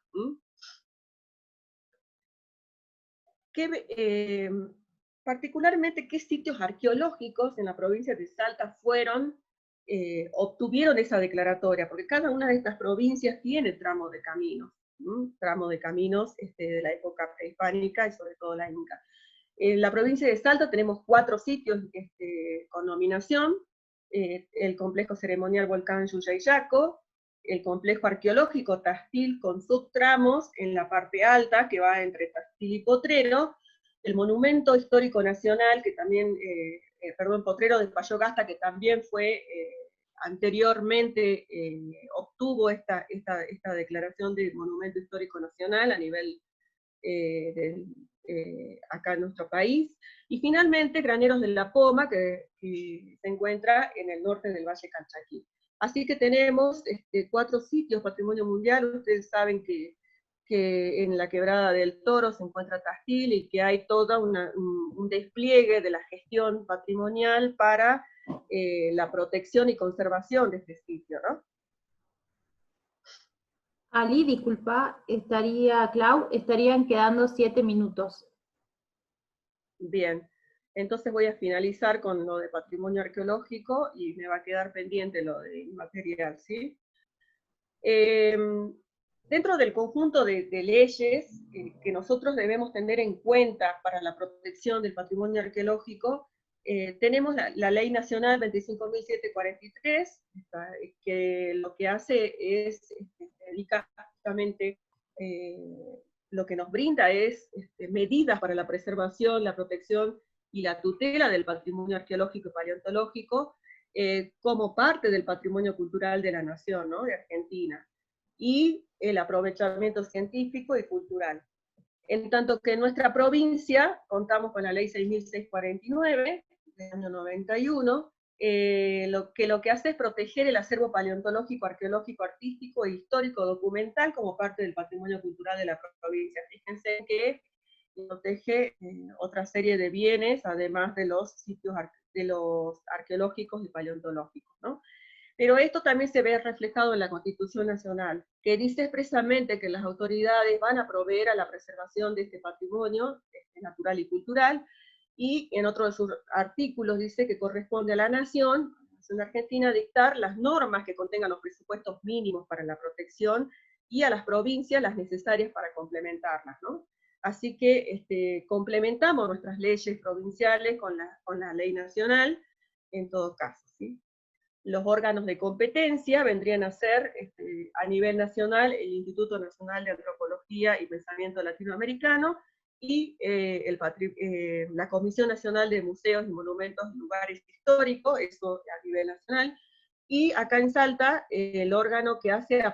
Particularmente, ¿qué sitios arqueológicos en la provincia de Salta obtuvieron esa declaratoria? Porque cada una de estas provincias tiene tramos de caminos, de la época prehispánica y sobre todo la inca. En la provincia de Salta tenemos 4 sitios con nominación: el complejo ceremonial Volcán Yuyayaco, el complejo arqueológico Tastil con subtramos en la parte alta que va entre Tastil y Potrero, el monumento histórico nacional, que también, Potrero de Payogasta, que también fue anteriormente obtuvo esta declaración de monumento histórico nacional a nivel acá en nuestro país, y finalmente Graneros de la Poma, que se encuentra en el norte del Valle Calchaquí. Así que tenemos 4 sitios patrimonio mundial. Ustedes saben que en la Quebrada del Toro se encuentra Tastil, y que hay todo un despliegue de la gestión patrimonial para la protección y conservación de este sitio, ¿no? Ali, disculpa, Clau, estarían quedando 7 minutos. Bien, entonces voy a finalizar con lo de patrimonio arqueológico y me va a quedar pendiente lo de inmaterial, ¿sí? Dentro del conjunto de leyes que nosotros debemos tener en cuenta para la protección del patrimonio arqueológico, tenemos la Ley Nacional 25.743, que lo que hace es, se dedica justamente, lo que nos brinda es medidas para la preservación, la protección y la tutela del patrimonio arqueológico y paleontológico, como parte del patrimonio cultural de la nación, ¿no?, de Argentina, y el aprovechamiento científico y cultural. En tanto que en nuestra provincia contamos con la Ley 6.649, del año 91, lo que hace es proteger el acervo paleontológico, arqueológico, artístico e histórico documental como parte del patrimonio cultural de la provincia. Fíjense que protege otra serie de bienes, además de los sitios arqueológicos y paleontológicos, ¿no? Pero esto también se ve reflejado en la Constitución Nacional, que dice expresamente que las autoridades van a proveer a la preservación de este patrimonio natural y cultural, y en otro de sus artículos dice que corresponde a la Nación Argentina, dictar las normas que contengan los presupuestos mínimos para la protección, y a las provincias las necesarias para complementarlas, ¿no? Así que complementamos nuestras leyes provinciales con la ley nacional, en todo caso, ¿sí? Los órganos de competencia vendrían a ser, a nivel nacional, el Instituto Nacional de Antropología y Pensamiento Latinoamericano, y la Comisión Nacional de Museos y Monumentos y Lugares Históricos, eso a nivel nacional, y acá en Salta, el órgano que hace,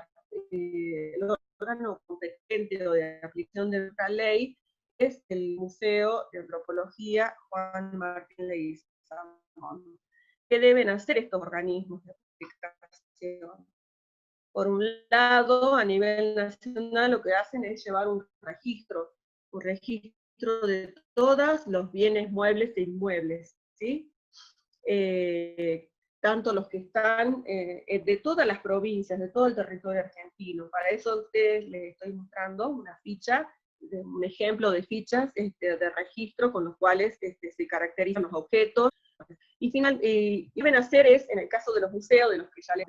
el órgano competente o de aplicación de esta ley, es el Museo de Antropología Juan Martín Leguizamón. ¿Qué deben hacer estos organismos de aplicación? Por un lado, a nivel nacional, lo que hacen es llevar un registro de todos los bienes muebles e inmuebles, ¿sí? Tanto los que están de todas las provincias, de todo el territorio argentino. Para eso a ustedes les estoy mostrando una ficha, un ejemplo de fichas de registro con los cuales se caracterizan los objetos. Y deben hacer es, en el caso de los museos, de los que ya le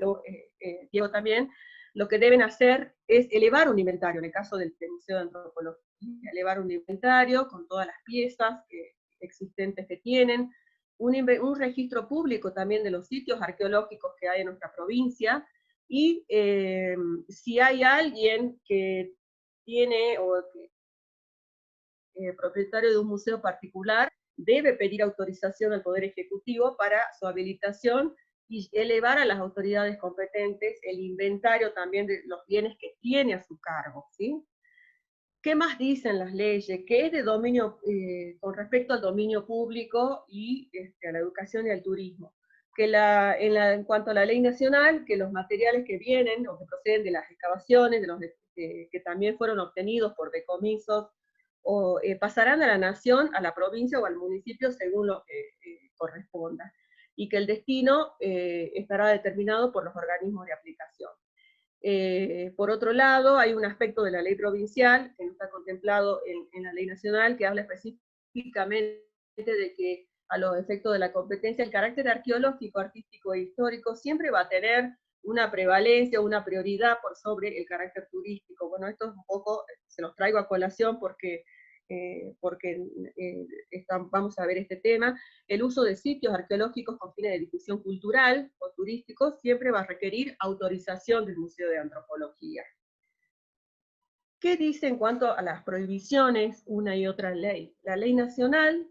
Diego también, lo que deben hacer es elevar un inventario, en el caso del Museo de Antropología, elevar un inventario con todas las piezas existentes que tienen, un registro público también de los sitios arqueológicos que hay en nuestra provincia, y si hay alguien que tiene, o propietario de un museo particular, debe pedir autorización al Poder Ejecutivo para su habilitación y elevar a las autoridades competentes el inventario también de los bienes que tiene a su cargo, ¿sí? ¿Qué más dicen las leyes? Que es de dominio, con respecto al dominio público y a la educación y al turismo. Que en cuanto a la ley nacional, que los materiales que vienen o que proceden de las excavaciones, que también fueron obtenidos por decomisos, pasarán a la nación, a la provincia o al municipio según lo que corresponda. y que el destino estará determinado por los organismos de aplicación. Por otro lado, hay un aspecto de la ley provincial, que no está contemplado en la ley nacional, que habla específicamente de que a los efectos de la competencia, el carácter arqueológico, artístico e histórico siempre va a tener una prevalencia, una prioridad por sobre el carácter turístico. Bueno, esto es un poco, se los traigo a colación porque vamos a ver este tema. El uso de sitios arqueológicos con fines de difusión cultural o turísticos siempre va a requerir autorización del Museo de Antropología. ¿Qué dice en cuanto a las prohibiciones una y otra ley? La ley nacional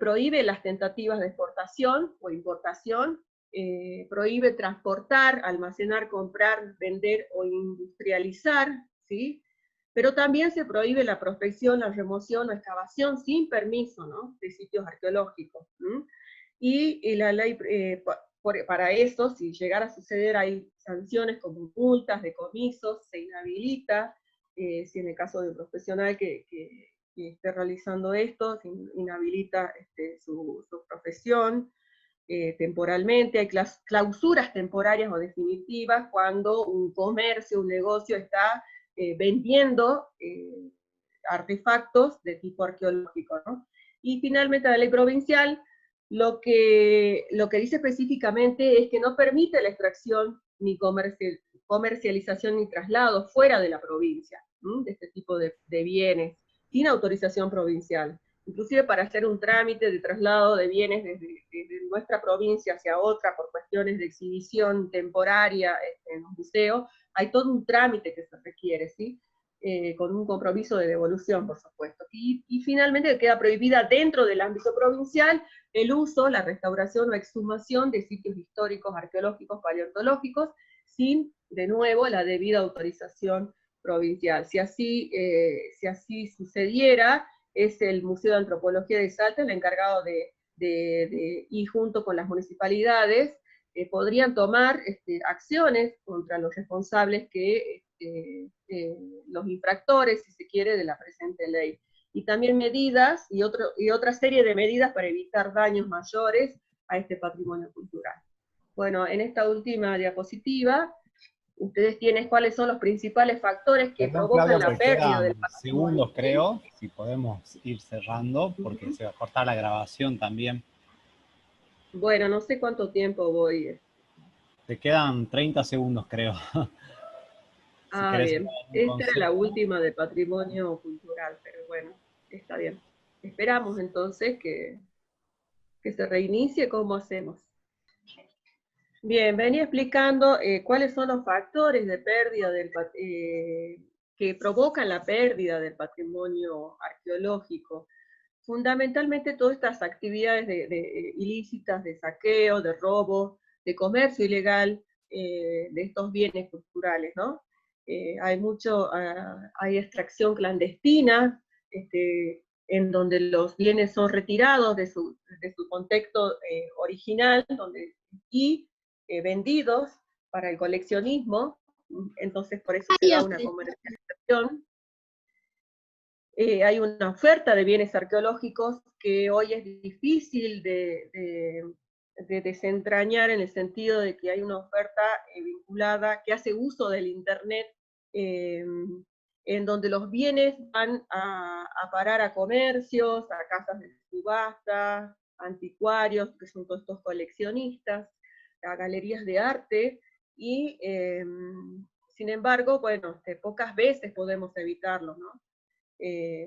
prohíbe las tentativas de exportación o importación, prohíbe transportar, almacenar, comprar, vender o industrializar, ¿sí? Pero también se prohíbe la prospección, la remoción o excavación sin permiso, ¿no?, de sitios arqueológicos. Y la ley, para eso, si llegara a suceder, hay sanciones como multas, decomisos, se inhabilita, si en el caso de un profesional que esté realizando esto, se inhabilita su profesión temporalmente. Hay clausuras temporarias o definitivas cuando un comercio, un negocio está vendiendo artefactos de tipo arqueológico, ¿no? Y finalmente la ley provincial lo que dice específicamente es que no permite la extracción ni comercialización ni traslado fuera de la provincia, de este tipo de bienes, sin autorización provincial. Inclusive para hacer un trámite de traslado de bienes desde nuestra provincia hacia otra por cuestiones de exhibición temporaria en un museo, hay todo un trámite que se requiere, ¿sí? Con un compromiso de devolución, por supuesto. Y finalmente queda prohibida dentro del ámbito provincial el uso, la restauración o exhumación de sitios históricos, arqueológicos, paleontológicos, sin, de nuevo, la debida autorización provincial. Si así sucediera, es el Museo de Antropología de Salta el encargado y junto con las municipalidades podrían tomar acciones contra los responsables los infractores, si se quiere, de la presente ley. Y también medidas y otra serie de medidas para evitar daños mayores a este patrimonio cultural. Bueno, en esta última diapositiva, ustedes tienen cuáles son los principales factores que provocan la pérdida del patrimonio. Segundos, creo, si podemos ir cerrando, porque se va a cortar la grabación también. Bueno, no sé cuánto tiempo voy. Te quedan 30 segundos, creo. Bien. Esta era la última de patrimonio cultural, pero bueno, está bien. Esperamos entonces que se reinicie. ¿Cómo hacemos? Bien, venía explicando cuáles son los factores de pérdida que provocan la pérdida del patrimonio arqueológico. Fundamentalmente todas estas actividades ilícitas de saqueo, de robo, de comercio ilegal de estos bienes culturales, ¿no? Hay extracción clandestina, en donde los bienes son retirados de su contexto original, y vendidos para el coleccionismo. Entonces por eso se da una comercialización. Hay una oferta de bienes arqueológicos que hoy es difícil de desentrañar, en el sentido de que hay una oferta vinculada, que hace uso del Internet, en donde los bienes van a parar a comercios, a casas de subasta, anticuarios, que son todos estos coleccionistas, a galerías de arte, y sin embargo, bueno, pocas veces podemos evitarlo, ¿no?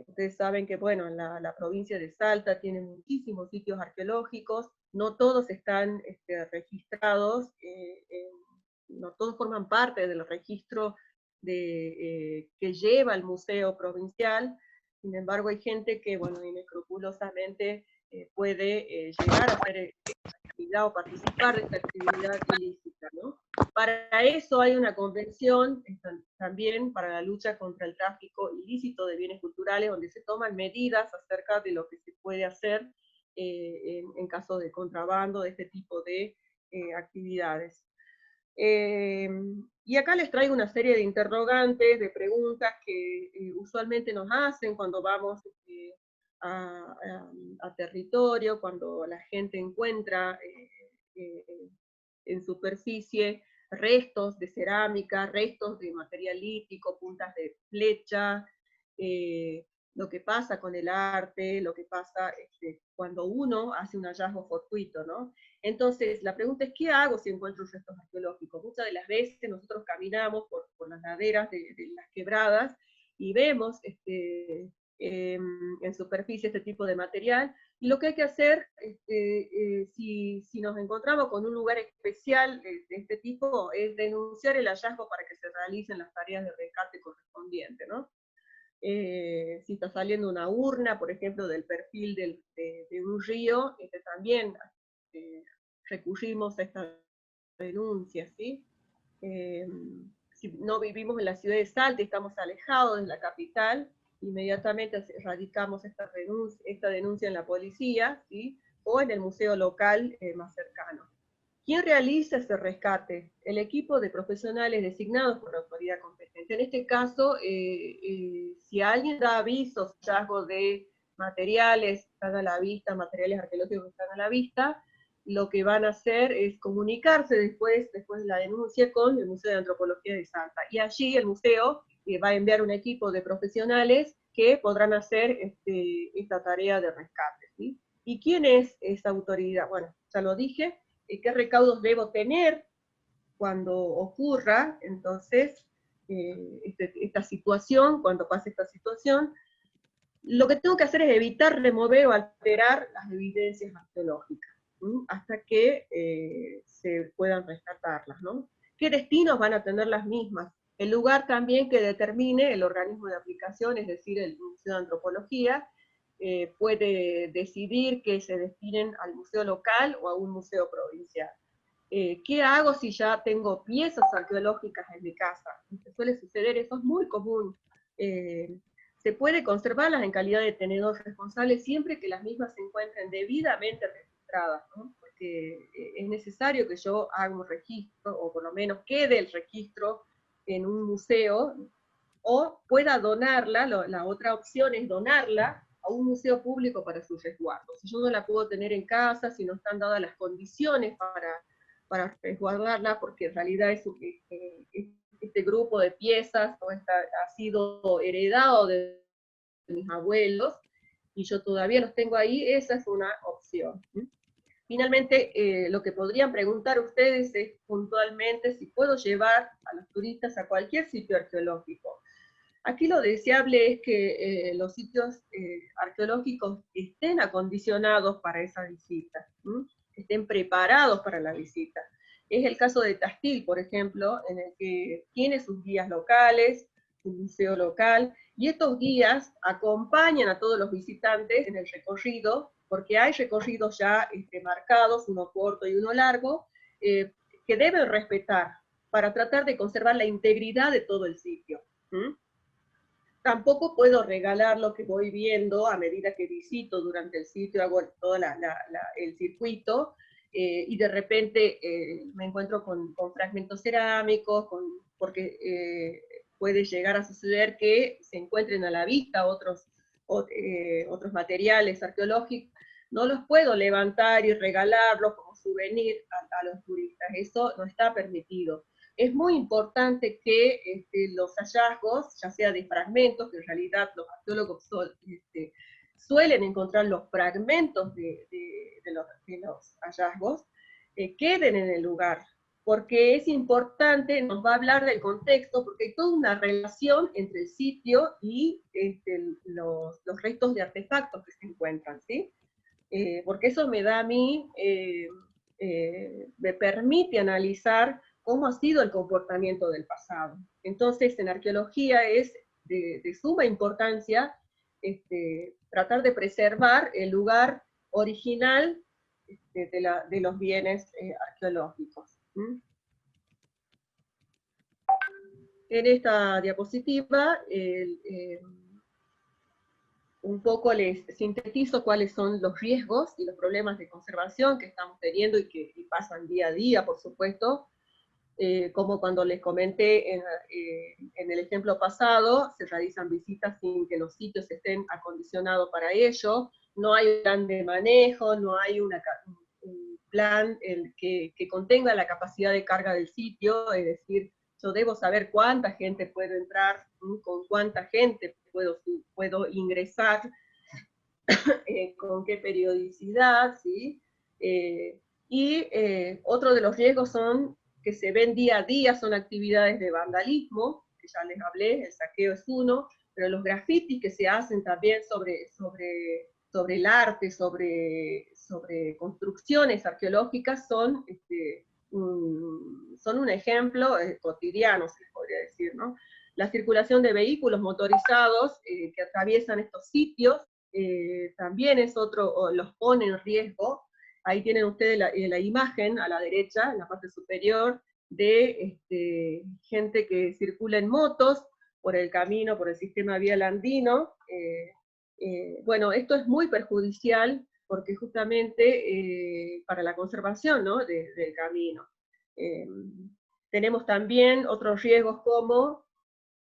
Ustedes saben que, bueno, la provincia de Salta tiene muchísimos sitios arqueológicos, no todos están registrados, no todos forman parte del registro que lleva el Museo Provincial. Sin embargo, hay gente que, bueno, inescrupulosamente puede llegar a hacer actividad o participar de esta actividad ilícita, ¿no? Para eso hay una convención también para la lucha contra el tráfico ilícito de bienes culturales, donde se toman medidas acerca de lo que se puede hacer en caso de contrabando, de este tipo de actividades. Y acá les traigo una serie de interrogantes, de preguntas que usualmente nos hacen cuando vamos a territorio, cuando la gente encuentra en superficie restos de cerámica, restos de material lítico, puntas de flecha, lo que pasa con el arte, lo que pasa cuando uno hace un hallazgo fortuito, ¿no? Entonces, la pregunta es, ¿qué hago si encuentro restos arqueológicos? Muchas de las veces nosotros caminamos por las laderas de las quebradas y vemos en superficie este tipo de material, y lo que hay que hacer, si nos encontramos con un lugar especial de este tipo, es denunciar el hallazgo para que se realicen las tareas de rescate correspondientes, ¿no? Si está saliendo una urna, por ejemplo, del perfil de un río, también recurrimos a esta denuncia, ¿sí? Si no vivimos en la ciudad de Salta, estamos alejados de la capital, inmediatamente radicamos esta denuncia en la policía, ¿sí? O en el museo local más cercano. ¿Quién realiza ese rescate? El equipo de profesionales designados por la autoridad competente. En este caso, si alguien da avisos, hallazgos de materiales que están a la vista, materiales arqueológicos que están a la vista, lo que van a hacer es comunicarse después de la denuncia con el Museo de Antropología de Salta. Y allí el museo va a enviar un equipo de profesionales que podrán hacer esta tarea de rescate, ¿sí? ¿Y quién es esa autoridad? Bueno, ya lo dije. ¿Qué recaudos debo tener cuando ocurra, entonces, esta situación, cuando pase esta situación? Lo que tengo que hacer es evitar, remover o alterar las evidencias arqueológicas, hasta que se puedan rescatarlas, ¿no? ¿Qué destinos van a tener las mismas? El lugar también que determine el organismo de aplicación, es decir, el Museo de Antropología, puede decidir que se destinen al museo local o a un museo provincial. ¿Qué hago si ya tengo piezas arqueológicas en mi casa? ¿Qué suele suceder? Eso es muy común. Se puede conservarlas en calidad de tenedor responsable siempre que las mismas se encuentren debidamente registradas, ¿no? Porque es necesario que yo haga un registro, o por lo menos quede el registro en un museo, o pueda donarla. La otra opción es donarla a un museo público para su resguardo. Si yo no la puedo tener en casa, si no están dadas las condiciones para resguardarla, porque en realidad este grupo de piezas ha sido heredado de mis abuelos, y yo todavía los tengo ahí, esa es una opción. Finalmente, lo que podrían preguntar ustedes es puntualmente si puedo llevar a los turistas a cualquier sitio arqueológico. Aquí lo deseable es que los sitios arqueológicos estén acondicionados para esa visita, estén preparados para la visita. Es el caso de Tastil, por ejemplo, en el que tiene sus guías locales, un museo local, y estos guías acompañan a todos los visitantes en el recorrido, porque hay recorridos ya marcados, uno corto y uno largo, que deben respetar para tratar de conservar la integridad de todo el sitio. Tampoco puedo regalar lo que voy viendo a medida que visito durante el sitio, hago todo el circuito, y de repente me encuentro con fragmentos cerámicos, porque puede llegar a suceder que se encuentren a la vista otros materiales arqueológicos. No los puedo levantar y regalarlos como souvenir a los turistas, eso no está permitido. Es muy importante que los hallazgos, ya sea de fragmentos, que en realidad los arqueólogos suelen encontrar los fragmentos de los hallazgos, queden en el lugar, porque es importante, nos va a hablar del contexto, porque hay toda una relación entre el sitio y los restos de artefactos que se encuentran, ¿sí? Porque eso me da a mí, me permite analizar cómo ha sido el comportamiento del pasado. Entonces, en arqueología es de suma importancia tratar de preservar el lugar original de los bienes arqueológicos. En esta diapositiva, un poco les sintetizo cuáles son los riesgos y los problemas de conservación que estamos teniendo y que pasan día a día, por supuesto. Como cuando les comenté en el ejemplo pasado, se realizan visitas sin que los sitios estén acondicionados para ello, no hay un plan de manejo, no hay un plan que contenga la capacidad de carga del sitio, es decir, yo debo saber cuánta gente puede entrar, con cuánta gente puedo ingresar, con qué periodicidad, ¿sí? Otro de los riesgos que se ven día a día son actividades de vandalismo, que ya les hablé, el saqueo es uno, pero los grafitis que se hacen también sobre el arte, sobre construcciones arqueológicas son un ejemplo cotidiano, se podría decir, ¿no? La circulación de vehículos motorizados que atraviesan estos sitios también es otro, los pone en riesgo. Ahí tienen ustedes la imagen a la derecha, en la parte superior, de gente que circula en motos por el camino, por el sistema vial andino. Bueno, esto es muy perjudicial porque justamente para la conservación, ¿no?, del camino. Tenemos también otros riesgos como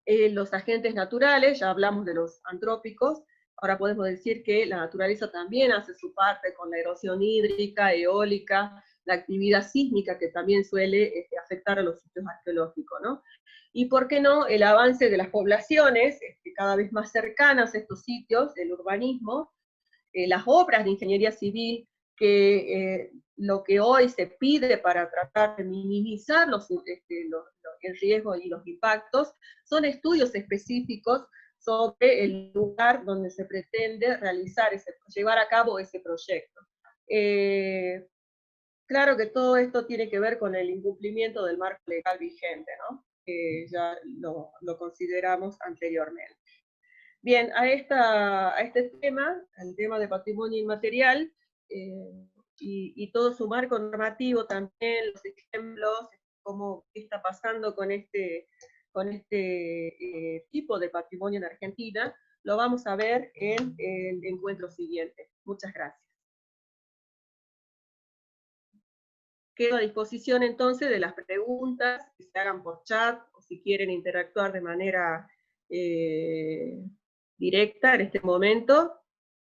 los agentes naturales, ya hablamos de los antrópicos, ahora podemos decir que la naturaleza también hace su parte con la erosión hídrica, eólica, la actividad sísmica que también suele afectar a los sitios arqueológicos, ¿no? Y por qué no, el avance de las poblaciones cada vez más cercanas a estos sitios, el urbanismo, las obras de ingeniería civil, que lo que hoy se pide para tratar de minimizar el riesgo y los impactos, son estudios específicos sobre el lugar donde se pretende llevar a cabo ese proyecto. Claro que todo esto tiene que ver con el incumplimiento del marco legal vigente, ¿no? Que ya lo consideramos anteriormente. Bien, a este tema, al tema de patrimonio inmaterial, y todo su marco normativo también, los ejemplos, cómo está pasando con este tipo de patrimonio en Argentina, lo vamos a ver en el encuentro siguiente. Muchas gracias. Quedo a disposición entonces de las preguntas que se hagan por chat, o si quieren interactuar de manera directa en este momento,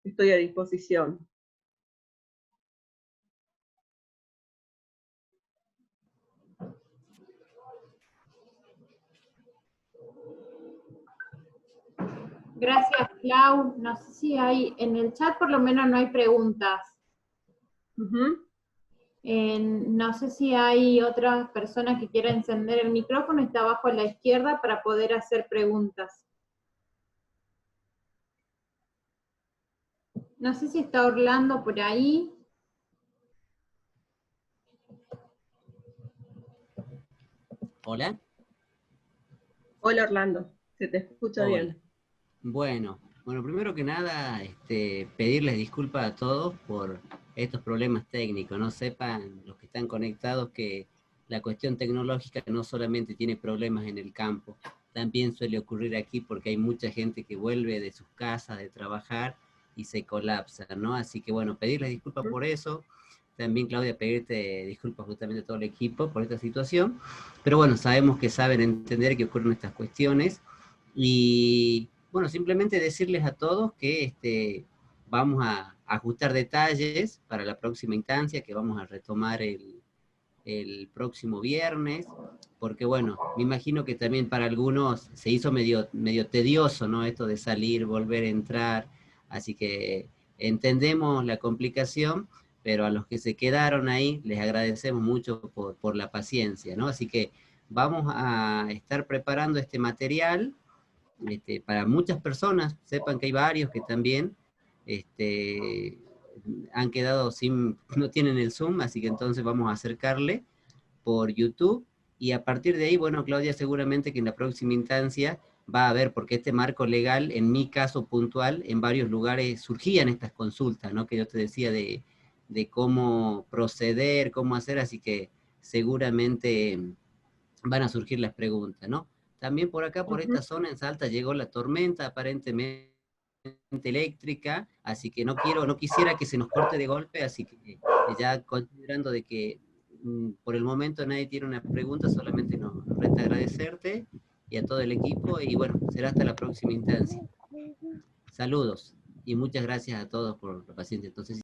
estoy a disposición. Gracias, Clau. No sé si hay, en el chat por lo menos no hay preguntas. No sé si hay otra persona que quiera encender el micrófono, está abajo a la izquierda para poder hacer preguntas. No sé si está Orlando por ahí. Hola. Hola Orlando, se te escucha bien. Bueno, primero que nada, pedirles disculpas a todos por estos problemas técnicos. No sepan los que están conectados que la cuestión tecnológica no solamente tiene problemas en el campo, también suele ocurrir aquí porque hay mucha gente que vuelve de sus casas de trabajar y se colapsa, ¿no? Así que bueno, pedirles disculpas por eso. También, Claudia, pedirte disculpas justamente a todo el equipo por esta situación. Pero bueno, sabemos que saben entender que ocurren estas cuestiones. Y bueno, simplemente decirles a todos que vamos a ajustar detalles para la próxima instancia, que vamos a retomar el próximo viernes, porque bueno, me imagino que también para algunos se hizo medio tedioso, ¿no? Esto de salir, volver a entrar, así que entendemos la complicación, pero a los que se quedaron ahí les agradecemos mucho por la paciencia, ¿no? Así que vamos a estar preparando este material para muchas personas. Sepan que hay varios que también han quedado no tienen el Zoom, así que entonces vamos a acercarle por YouTube, y a partir de ahí, bueno, Claudia, seguramente que en la próxima instancia va a haber, porque este marco legal, en mi caso puntual, en varios lugares surgían estas consultas, ¿no? Que yo te decía de cómo proceder, cómo hacer, así que seguramente van a surgir las preguntas, ¿no? También por acá, por esta zona en Salta, llegó la tormenta aparentemente eléctrica, así que no quisiera que se nos corte de golpe, así que ya considerando de que por el momento nadie tiene una pregunta, solamente nos resta agradecerte y a todo el equipo, y bueno, será hasta la próxima instancia. Saludos y muchas gracias a todos por la paciencia. Entonces,